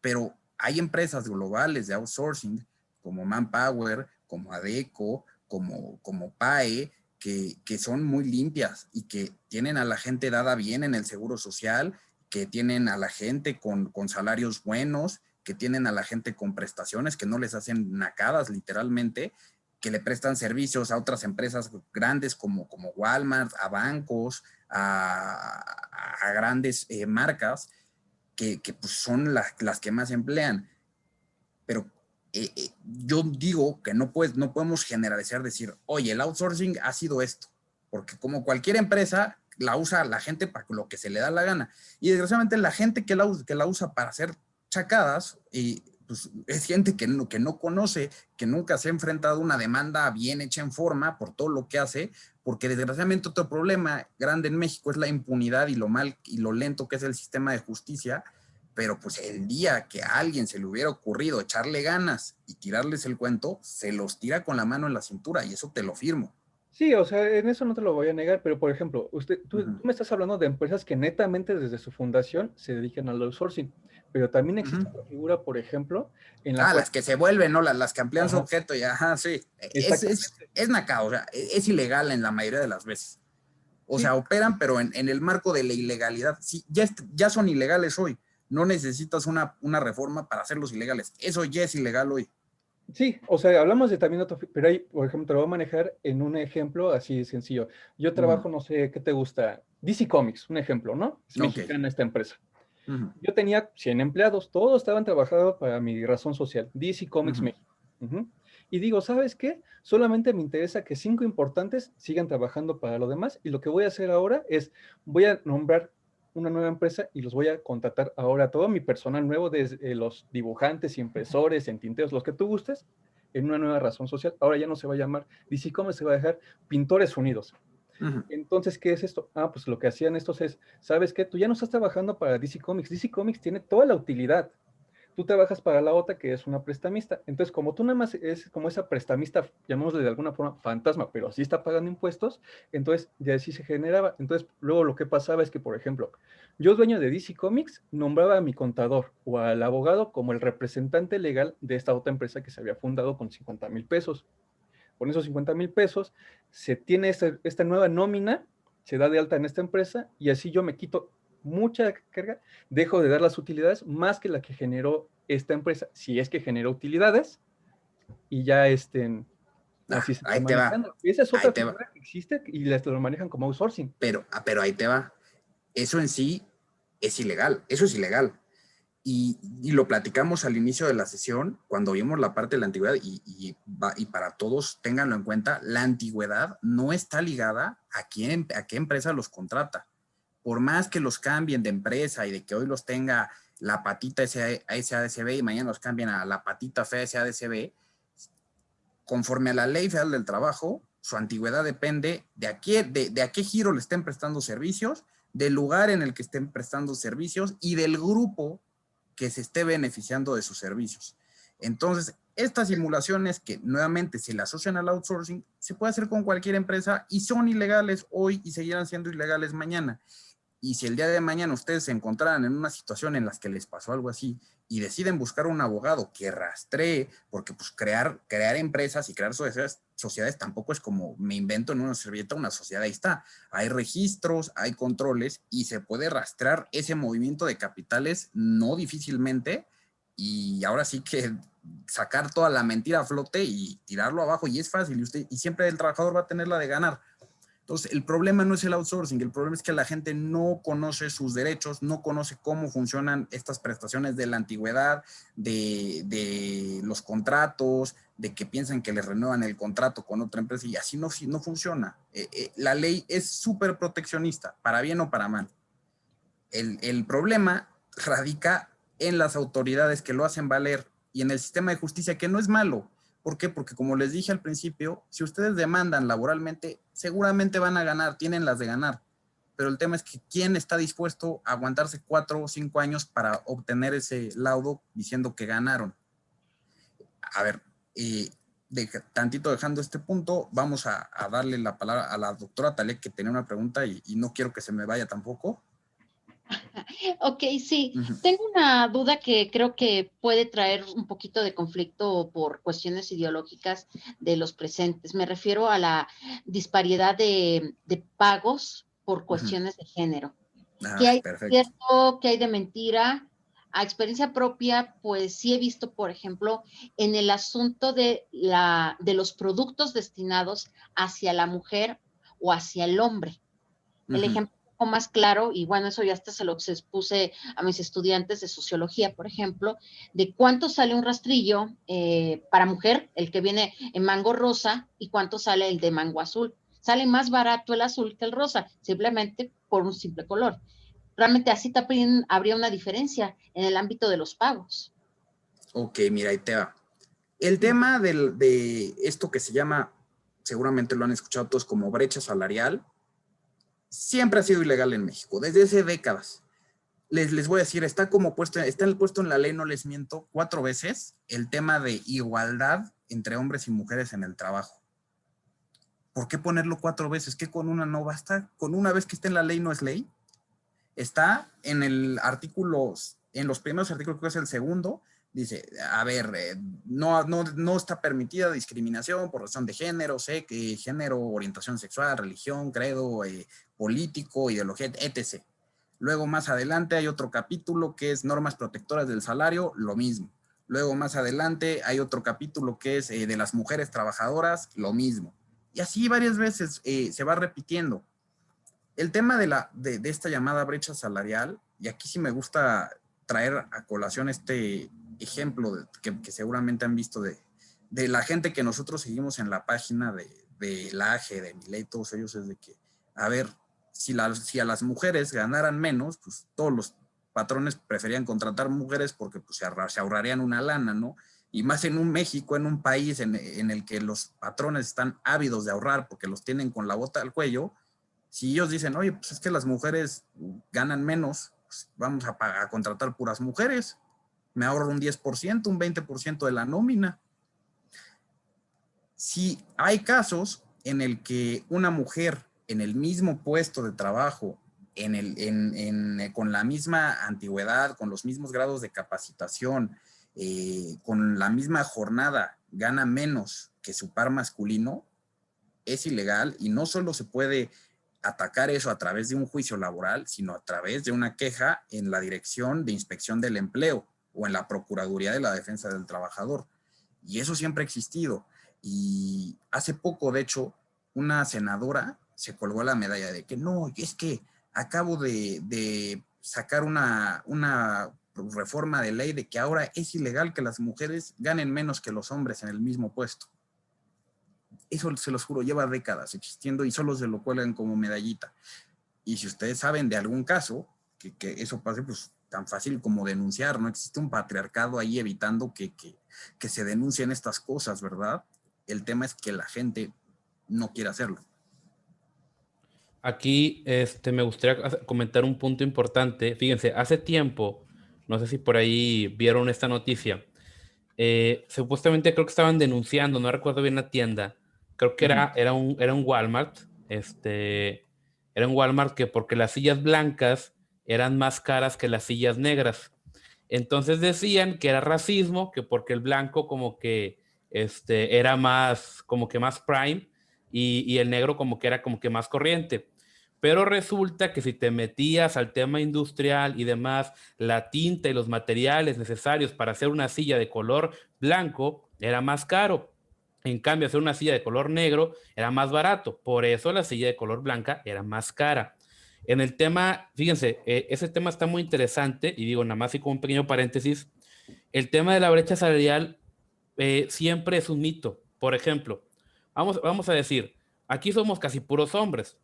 Pero hay empresas globales de outsourcing, como Manpower, como Adecco, como PAE, que son muy limpias y que tienen a la gente dada bien en el seguro social, que tienen a la gente con salarios buenos, que tienen a la gente con prestaciones, que no les hacen nacadas literalmente, que le prestan servicios a otras empresas grandes como Walmart, a bancos, a grandes marcas, que pues son las que más emplean. Pero yo digo que no podemos generalizar, decir, oye, el outsourcing ha sido esto, porque como cualquier empresa, la usa la gente para lo que se le da la gana. Y desgraciadamente la gente que la usa para hacer chacadas, pues, es gente que no conoce, que nunca se ha enfrentado a una demanda bien hecha en forma por todo lo que hace, porque desgraciadamente otro problema grande en México es la impunidad y lo mal y lo lento que es el sistema de justicia, pero pues el día que a alguien se le hubiera ocurrido echarle ganas y tirarles el cuento, se los tira con la mano en la cintura y eso te lo firmo. Sí, o sea, en eso no te lo voy a negar, pero por ejemplo, tú me estás hablando de empresas que netamente desde su fundación se dedican al outsourcing, pero también existe otra figura, por ejemplo, en la cual... las que se vuelven, ¿no? Las que amplían su Ajá. objeto y sí. Exactamente. Es nacao, o sea, es ilegal en la mayoría de las veces. O sea, operan, pero en el marco de la ilegalidad. Sí, ya son ilegales hoy. No necesitas una reforma para hacerlos ilegales. Eso ya es ilegal hoy. Sí, o sea, hablamos de también otro, pero ahí, por ejemplo, te lo voy a manejar en un ejemplo así de sencillo. Yo trabajo, no sé, ¿qué te gusta? DC Comics, un ejemplo, ¿no? Es mexicana esta empresa. Yo tenía 100 empleados, todos estaban trabajando para mi razón social, DC Comics México. Y digo, ¿sabes qué? Solamente me interesa que 5 importantes sigan trabajando para lo demás, y lo que voy a hacer ahora es, voy a nombrar una nueva empresa y los voy a contratar ahora a todo mi personal nuevo, desde los dibujantes, impresores, entinteros, los que tú gustes, en una nueva razón social. Ahora ya no se va a llamar DC Comics, se va a dejar Pintores Unidos. Entonces, ¿qué es esto? Pues lo que hacían estos es, ¿sabes qué? Tú ya no estás trabajando para DC Comics. DC Comics tiene toda la utilidad. Tú trabajas para la otra, que es una prestamista. Entonces, como tú nada más es como esa prestamista, llamémosle de alguna forma fantasma, pero así está pagando impuestos, entonces ya así se generaba. Entonces, luego lo que pasaba es que, por ejemplo, yo, dueño de DC Comics, nombraba a mi contador o al abogado como el representante legal de esta otra empresa que se había fundado con 50,000 pesos. Con esos 50,000 pesos se tiene esta nueva nómina, se da de alta en esta empresa y así yo me quito mucha carga, dejo de dar las utilidades más que la que generó esta empresa, si es que generó utilidades, y ya así se está ahí te va. manejando. Esa es otra figura que existe y lo manejan como outsourcing. Pero ahí te va. Eso en sí es ilegal. Eso es ilegal. Y lo platicamos al inicio de la sesión, cuando vimos la parte de la antigüedad, y para todos, ténganlo en cuenta, la antigüedad no está ligada a qué empresa los contrata. Por más que los cambien de empresa y de que hoy los tenga la patita SADCB y mañana los cambien a la patita fea SADCB, conforme a la Ley Federal del Trabajo, su antigüedad depende de a qué giro le estén prestando servicios, del lugar en el que estén prestando servicios y del grupo que se esté beneficiando de sus servicios. Entonces, estas simulaciones que nuevamente se le asocian al outsourcing, se puede hacer con cualquier empresa y son ilegales hoy y seguirán siendo ilegales mañana. Y si el día de mañana ustedes se encontraran en una situación en la que les pasó algo así y deciden buscar un abogado que rastree, porque pues crear empresas y crear sociedades tampoco es como me invento en una servilleta una sociedad, ahí está. Hay registros, hay controles y se puede rastrear ese movimiento de capitales no difícilmente, y ahora sí que sacar toda la mentira a flote y tirarlo abajo, y es fácil, y siempre el trabajador va a tener la de ganar. Entonces, el problema no es el outsourcing, el problema es que la gente no conoce sus derechos, no conoce cómo funcionan estas prestaciones de la antigüedad, de los contratos, de que piensan que les renuevan el contrato con otra empresa, y así no funciona. La ley es súper proteccionista, para bien o para mal. El problema radica en las autoridades que lo hacen valer y en el sistema de justicia, que no es malo. ¿Por qué? Porque como les dije al principio, si ustedes demandan laboralmente, seguramente van a ganar, tienen las de ganar. Pero el tema es que ¿quién está dispuesto a aguantarse 4 o 5 años para obtener ese laudo diciendo que ganaron? A ver, tantito dejando este punto, vamos a darle la palabra a la doctora Talia, que tenía una pregunta y no quiero que se me vaya tampoco. Ok, sí. Tengo una duda que creo que puede traer un poquito de conflicto por cuestiones ideológicas de los presentes. Me refiero a la disparidad de pagos por cuestiones de género. ¿Qué hay de cierto, qué hay de mentira? A experiencia propia, pues sí he visto, por ejemplo, en el asunto de los productos destinados hacia la mujer o hacia el hombre. El ejemplo más claro, y bueno, eso ya hasta se lo expuse a mis estudiantes de sociología, por ejemplo, de cuánto sale un rastrillo para mujer, el que viene en mango rosa, y cuánto sale el de mango azul. Sale más barato el azul que el rosa, simplemente por un simple color. Realmente así también habría una diferencia en el ámbito de los pagos. Ok, mira, ahí te va. El tema de esto que se llama, seguramente lo han escuchado todos, como brecha salarial, siempre ha sido ilegal en México, desde hace décadas. les voy a decir, está puesto en la ley, no les miento, 4 veces el tema de igualdad entre hombres y mujeres en el trabajo. ¿Por qué ponerlo 4 veces? ¿Qué con una no basta? ¿Con una vez que esté en la ley no es ley? Está en el artículo, en los primeros artículos, que es el segundo, dice, a ver, no está permitida discriminación por razón de género, género, orientación sexual, religión, credo, político, ideología, etc. Luego más adelante hay otro capítulo que es normas protectoras del salario, lo mismo. Luego más adelante hay otro capítulo que es de las mujeres trabajadoras, lo mismo. Y así varias veces se va repitiendo. El tema de esta llamada brecha salarial, y aquí sí me gusta traer a colación este ejemplo que seguramente han visto de la gente que nosotros seguimos en la página de la AGE, de Milei, todos ellos, es de que, a ver, si a las mujeres ganaran menos, pues todos los patrones preferían contratar mujeres porque pues, se ahorrarían una lana, ¿no? Y más en un México, en un país en el que los patrones están ávidos de ahorrar porque los tienen con la bota al cuello. Si ellos dicen, oye, pues es que las mujeres ganan menos, pues vamos a contratar puras mujeres, me ahorro un 10%, un 20% de la nómina. Si hay casos en el que una mujer en el mismo puesto de trabajo, con la misma antigüedad, con los mismos grados de capacitación, con la misma jornada, gana menos que su par masculino, es ilegal y no solo se puede atacar eso a través de un juicio laboral, sino a través de una queja en la Dirección de Inspección del Empleo o en la Procuraduría de la Defensa del Trabajador. Y eso siempre ha existido. Y hace poco, de hecho, una senadora se colgó la medalla de que no, es que acabo de sacar una reforma de ley de que ahora es ilegal que las mujeres ganen menos que los hombres en el mismo puesto. Eso, se los juro, lleva décadas existiendo y solo se lo cuelgan como medallita. Y si ustedes saben de algún caso que eso pase, pues tan fácil como denunciar, no existe un patriarcado ahí evitando que se denuncien estas cosas, ¿verdad? El tema es que la gente no quiere hacerlo. Aquí me gustaría comentar un punto importante. Fíjense, hace tiempo, no sé si por ahí vieron esta noticia, supuestamente creo que estaban denunciando, no recuerdo bien la tienda, creo que era un Walmart, era un Walmart que porque las sillas blancas eran más caras que las sillas negras. Entonces decían que era racismo, que porque el blanco como que era más, como que más prime y el negro como que era como que más corriente. Pero resulta que si te metías al tema industrial y demás, la tinta y los materiales necesarios para hacer una silla de color blanco era más caro. En cambio, hacer una silla de color negro era más barato. Por eso la silla de color blanca era más cara. En el tema, fíjense, ese tema está muy interesante y digo, nada más y como un pequeño paréntesis, el tema de la brecha salarial siempre es un mito. Por ejemplo, vamos a decir, aquí somos casi puros hombres.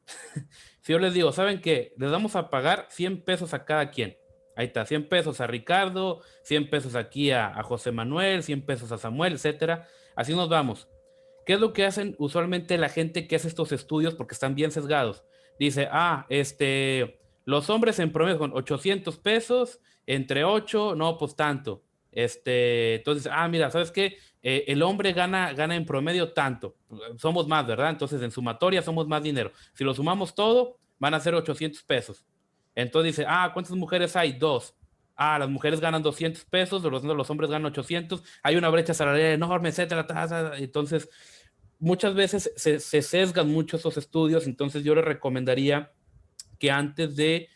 Si yo les digo, ¿saben qué? Les vamos a pagar 100 pesos a cada quien. Ahí está, 100 pesos a Ricardo, 100 pesos aquí a José Manuel, 100 pesos a Samuel, etcétera. Así nos vamos. ¿Qué es lo que hacen usualmente la gente que hace estos estudios? Porque están bien sesgados. Dice, los hombres en promedio con 800 pesos, entre 8, no, pues tanto. Entonces, mira, ¿sabes qué? El hombre gana en promedio tanto. Somos más, ¿verdad? Entonces, en sumatoria somos más dinero. Si lo sumamos todo, van a ser 800 pesos. Entonces dice, ¿cuántas mujeres hay? 2. Las mujeres ganan 200 pesos, los hombres ganan 800. Hay una brecha salarial enorme, etcétera. Entonces, muchas veces se sesgan mucho esos estudios. Entonces, yo les recomendaría que antes de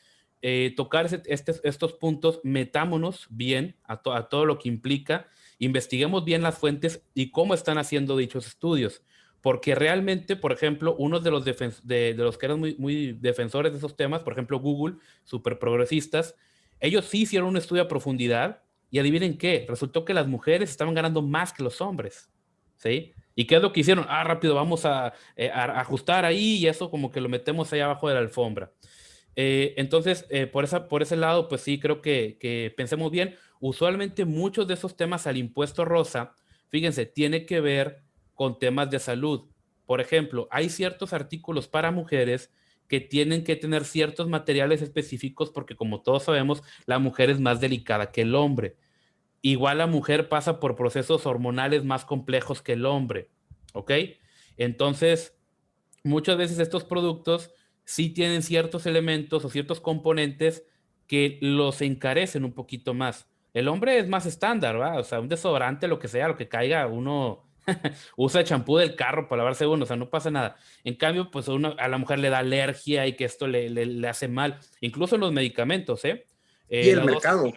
tocar estos puntos, metámonos bien a todo lo que implica, investiguemos bien las fuentes y cómo están haciendo dichos estudios, porque realmente, por ejemplo, uno de los que eran muy defensores de esos temas, por ejemplo, Google, súper progresistas, ellos sí hicieron un estudio a profundidad y adivinen qué, resultó que las mujeres estaban ganando más que los hombres, ¿sí? ¿Y qué es lo que hicieron? Rápido, vamos a ajustar ahí y eso como que lo metemos ahí abajo de la alfombra. Entonces, por ese lado, pues sí, creo que pensemos bien. Usualmente muchos de esos temas al impuesto rosa, fíjense, tiene que ver con temas de salud. Por ejemplo, hay ciertos artículos para mujeres que tienen que tener ciertos materiales específicos porque, como todos sabemos, la mujer es más delicada que el hombre. Igual la mujer pasa por procesos hormonales más complejos que el hombre, ¿ok? Entonces, muchas veces estos productos sí tienen ciertos elementos o ciertos componentes que los encarecen un poquito más. El hombre es más estándar, ¿va? O sea, un desodorante, lo que sea, lo que caiga, uno usa el champú del carro para lavarse uno, o sea, no pasa nada. En cambio, pues a la mujer le da alergia y que esto le hace mal, incluso en los medicamentos, ¿eh? Y el La dosis- mercado,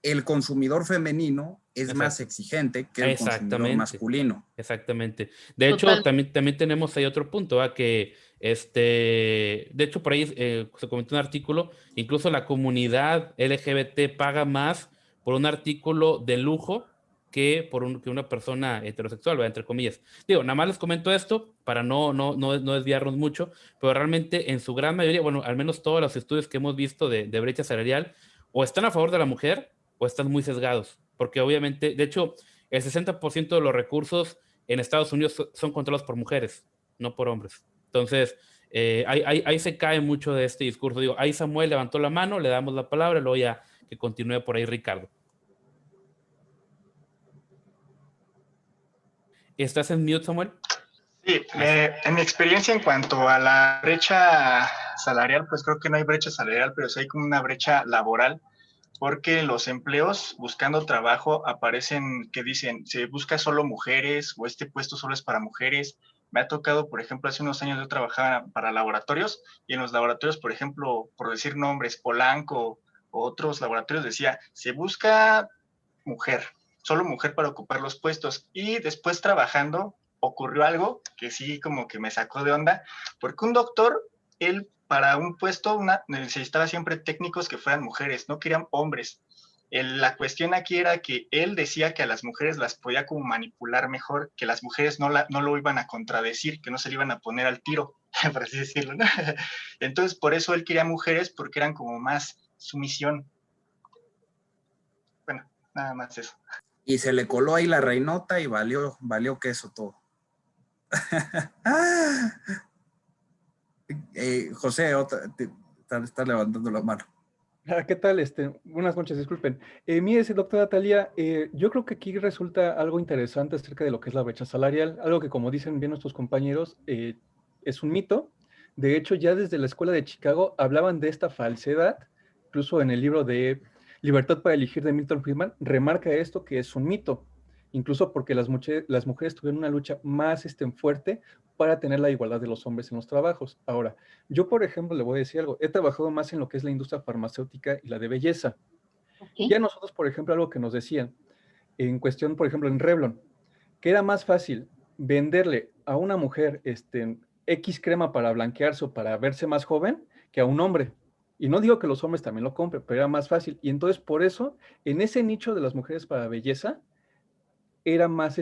el consumidor femenino es Exacto. más exigente que el consumidor Exactamente. masculino. Exactamente. De hecho, Total. también tenemos ahí otro punto, ¿va? Que de hecho, por ahí se comentó un artículo, incluso la comunidad LGBT paga más por un artículo de lujo que que una persona heterosexual, ¿va? Entre comillas. Digo, nada más les comento esto para no desviarnos mucho, pero realmente en su gran mayoría, bueno, al menos todos los estudios que hemos visto de brecha salarial, o están a favor de la mujer o están muy sesgados, porque obviamente, de hecho, el 60% de los recursos en Estados Unidos son controlados por mujeres, no por hombres. Entonces, ahí se cae mucho de este discurso. Digo, ahí Samuel levantó la mano, le damos la palabra, luego ya que continúe por ahí Ricardo. ¿Estás en mute, Samuel? Sí, en mi experiencia en cuanto a la brecha salarial, pues creo que no hay brecha salarial, pero sí hay como una brecha laboral, porque los empleos buscando trabajo aparecen que dicen, se busca solo mujeres o este puesto solo es para mujeres. Me ha tocado, por ejemplo, hace unos años yo trabajaba para laboratorios y en los laboratorios, por ejemplo, por decir nombres, Polanco o otros laboratorios decía, se busca mujer, solo mujer para ocupar los puestos. Y después trabajando ocurrió algo que sí como que me sacó de onda, porque un doctor, él para un puesto necesitaba siempre técnicos que fueran mujeres, no querían hombres. La cuestión aquí era que él decía que a las mujeres las podía como manipular mejor, que las mujeres no lo iban a contradecir, que no se le iban a poner al tiro, por así decirlo, ¿no? Entonces, por eso él quería mujeres, porque eran como más sumisión. Bueno, nada más eso. Y se le coló ahí la reinota y valió queso todo. José, está levantando la mano. ¿Qué tal? Buenas noches, disculpen. Mire, doctora Talía, yo creo que aquí resulta algo interesante acerca de lo que es la brecha salarial, algo que, como dicen bien nuestros compañeros, es un mito. De hecho, ya desde la escuela de Chicago hablaban de esta falsedad, incluso en el libro de Libertad para elegir de Milton Friedman, remarca esto que es un mito, incluso porque las mujeres tuvieron una lucha más fuerte para tener la igualdad de los hombres en los trabajos. Ahora, yo, por ejemplo, le voy a decir algo, he trabajado más en lo que es la industria farmacéutica y la de belleza. Okay. Ya nosotros, por ejemplo, algo que nos decían, en cuestión, por ejemplo, en Revlon, que era más fácil venderle a una mujer X crema para blanquearse o para verse más joven que a un hombre. Y no digo que los hombres también lo compren, pero era más fácil. Y entonces, por eso, en ese nicho de las mujeres para belleza, era más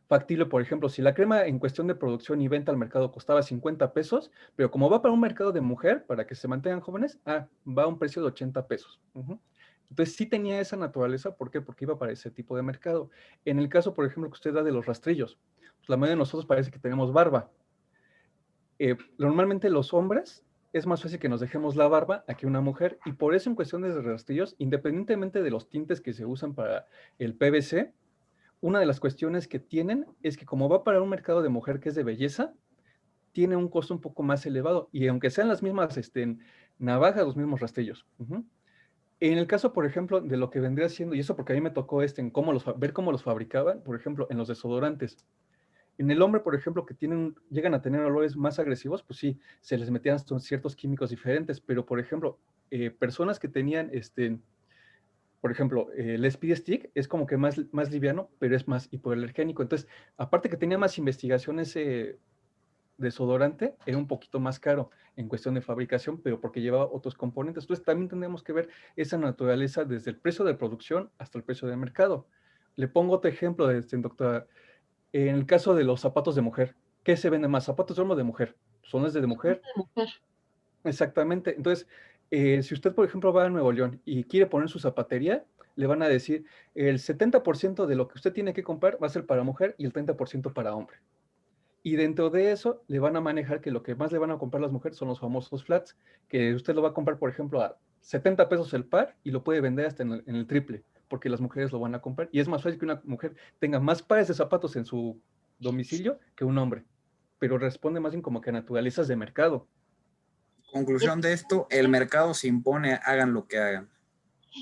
factible. Por ejemplo, si la crema en cuestión de producción y venta al mercado costaba 50 pesos, pero como va para un mercado de mujer, para que se mantengan jóvenes, va a un precio de 80 pesos. Entonces sí tenía esa naturaleza. ¿Por qué? Porque iba para ese tipo de mercado. En el caso, por ejemplo, que usted da de los rastrillos, pues la mayoría de nosotros parece que tenemos barba. Normalmente los hombres es más fácil que nos dejemos la barba a que una mujer, y por eso en cuestiones de rastrillos, independientemente de los tintes que se usan para el PVC, una de las cuestiones que tienen es que como va para un mercado de mujer que es de belleza, tiene un costo un poco más elevado, y aunque sean las mismas navajas, los mismos rastrillos. En el caso, por ejemplo, de lo que vendría siendo, y eso porque a mí me tocó ver cómo los fabricaban, por ejemplo, en los desodorantes. En el hombre, por ejemplo, que llegan a tener olores más agresivos, pues sí, se les metían ciertos químicos diferentes, pero por ejemplo, personas que tenían por ejemplo, el Speed Stick es como que más liviano, pero es más hipoalergénico. Entonces, aparte que tenía más investigación ese desodorante, era un poquito más caro en cuestión de fabricación, pero porque llevaba otros componentes. Entonces, también tenemos que ver esa naturaleza desde el precio de producción hasta el precio de mercado. Le pongo otro ejemplo, doctora. En el caso de los zapatos de mujer, ¿qué se vende más? ¿Zapatos de hombre o de mujer? ¿Son de mujer? De mujer. Exactamente. Entonces, si usted, por ejemplo, va a Nuevo León y quiere poner su zapatería, le van a decir, el 70% de lo que usted tiene que comprar va a ser para mujer y el 30% para hombre. Y dentro de eso le van a manejar que lo que más le van a comprar las mujeres son los famosos flats, que usted lo va a comprar, por ejemplo, a 70 pesos el par y lo puede vender hasta en el triple, porque las mujeres lo van a comprar. Y es más fácil que una mujer tenga más pares de zapatos en su domicilio que un hombre, pero responde más bien como que a naturalezas de mercado. Conclusión de esto, el mercado se impone, hagan lo que hagan.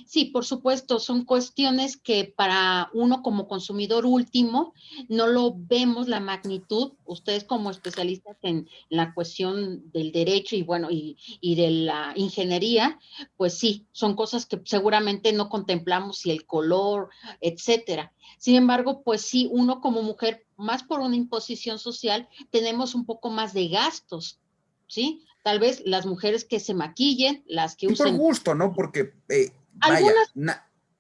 Sí, por supuesto, son cuestiones que para uno como consumidor último no lo vemos la magnitud. Ustedes como especialistas en la cuestión del derecho y bueno, y de la ingeniería, pues sí, son cosas que seguramente no contemplamos y el color, etcétera. Sin embargo, pues sí, uno como mujer, más por una imposición social, tenemos un poco más de gastos, ¿sí? Tal vez las mujeres que se maquillen, las que Y por usen... gusto, ¿no? Porque, vaya,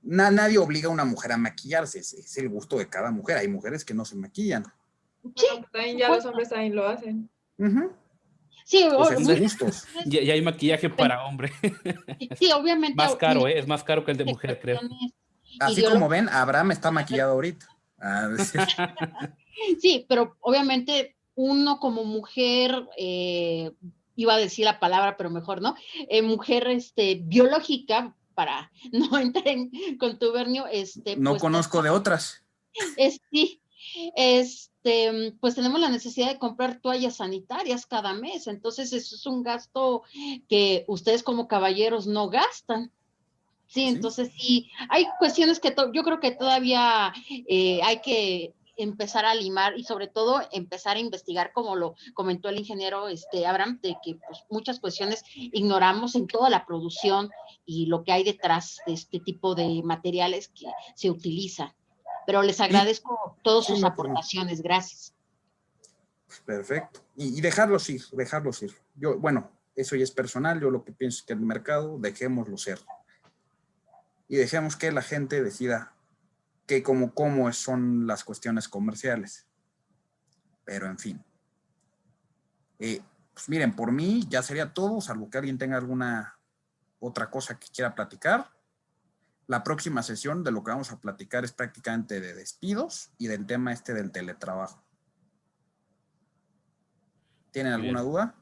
nadie obliga a una mujer a maquillarse, es el gusto de cada mujer. Hay mujeres que no se maquillan. Sí, Bueno, también ya los hombres también lo hacen. sí, Pues son gustos. Ya hay maquillaje para hombre. sí, obviamente. Más caro, es más caro que el de mujer, creo. Así como ven, Abraham está maquillado ahorita. Sí, pero obviamente uno como mujer, iba a decir la palabra, pero mejor no, mujer biológica, para no entrar en contubernio, No pues, conozco de otras. sí, pues tenemos la necesidad de comprar toallas sanitarias cada mes, entonces eso es un gasto que ustedes como caballeros no gastan. Sí, entonces sí, hay cuestiones que yo creo que todavía hay que empezar a limar y sobre todo empezar a investigar, como lo comentó el ingeniero Abraham, de que pues, muchas cuestiones ignoramos en toda la producción y lo que hay detrás de este tipo de materiales que se utilizan. Pero les agradezco todas sus aportaciones, gracias. Perfecto. Y dejarlos ir, dejarlos ir. Yo, bueno, eso ya es personal, yo lo que pienso es que el mercado, dejémoslo ser. Y dejemos que la gente decida cómo son las cuestiones comerciales. Pero en fin. Pues miren, por mí ya sería todo, salvo que alguien tenga alguna otra cosa que quiera platicar. La próxima sesión de lo que vamos a platicar es prácticamente de despidos y del tema del teletrabajo. ¿Tienen alguna duda?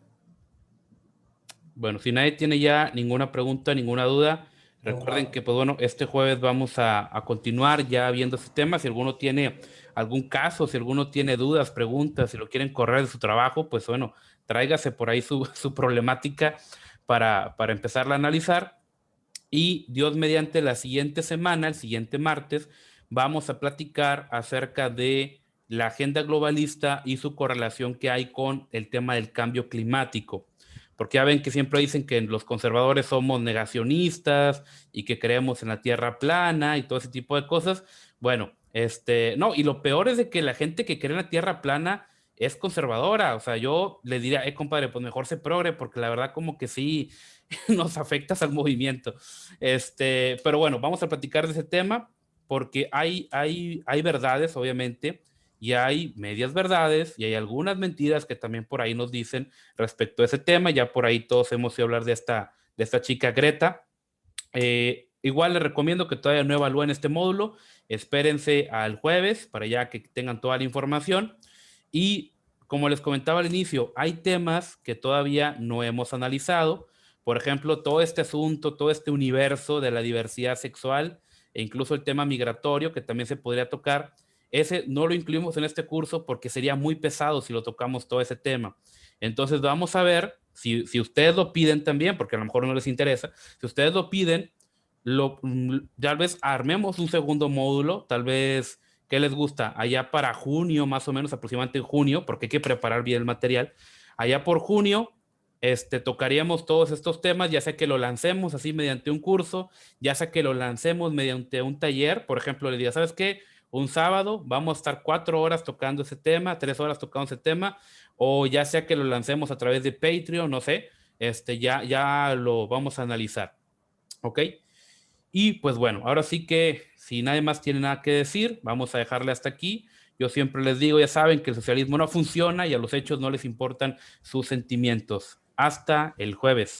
Bueno, si nadie tiene ya ninguna pregunta, ninguna duda, recuerden que, pues bueno, este jueves vamos a continuar ya viendo este tema. Si alguno tiene algún caso, si alguno tiene dudas, preguntas, si lo quieren correr de su trabajo, pues bueno, tráigase por ahí su problemática para empezarla a analizar. Y Dios mediante, la siguiente semana, el siguiente martes, vamos a platicar acerca de la agenda globalista y su correlación que hay con el tema del cambio climático. Porque ya ven que siempre dicen que los conservadores somos negacionistas y que creemos en la tierra plana y todo ese tipo de cosas. Bueno, no, y lo peor es de que la gente que cree en la tierra plana es conservadora. O sea, yo le diría, compadre, pues mejor se progre, porque la verdad como que sí nos afectas al movimiento. Pero bueno, vamos a platicar de ese tema porque hay verdades, obviamente, y hay medias verdades y hay algunas mentiras que también por ahí nos dicen respecto a ese tema. Ya por ahí todos hemos ido a hablar de esta chica Greta. Igual les recomiendo que todavía no evalúen este módulo. Espérense al jueves para ya que tengan toda la información. Y como les comentaba al inicio, hay temas que todavía no hemos analizado. Por ejemplo, todo este asunto, todo este universo de la diversidad sexual e incluso el tema migratorio, que también se podría tocar. Ese no lo incluimos en este curso porque sería muy pesado si lo tocamos todo ese tema. Entonces vamos a ver, si ustedes lo piden también, porque a lo mejor no les interesa, si ustedes lo piden, tal vez armemos un segundo módulo, tal vez, ¿qué les gusta? Allá para junio, más o menos, aproximadamente en junio, porque hay que preparar bien el material. Allá por junio, tocaríamos todos estos temas, ya sea que lo lancemos así mediante un curso, ya sea que lo lancemos mediante un taller. Por ejemplo, le diga, ¿sabes qué? Un sábado vamos a estar 4 horas tocando ese tema, 3 horas tocando ese tema, o ya sea que lo lancemos a través de Patreon, no sé, ya lo vamos a analizar, ¿ok? Y pues bueno, ahora sí que si nadie más tiene nada que decir, vamos a dejarle hasta aquí. Yo siempre les digo, ya saben que el socialismo no funciona y a los hechos no les importan sus sentimientos. Hasta el jueves.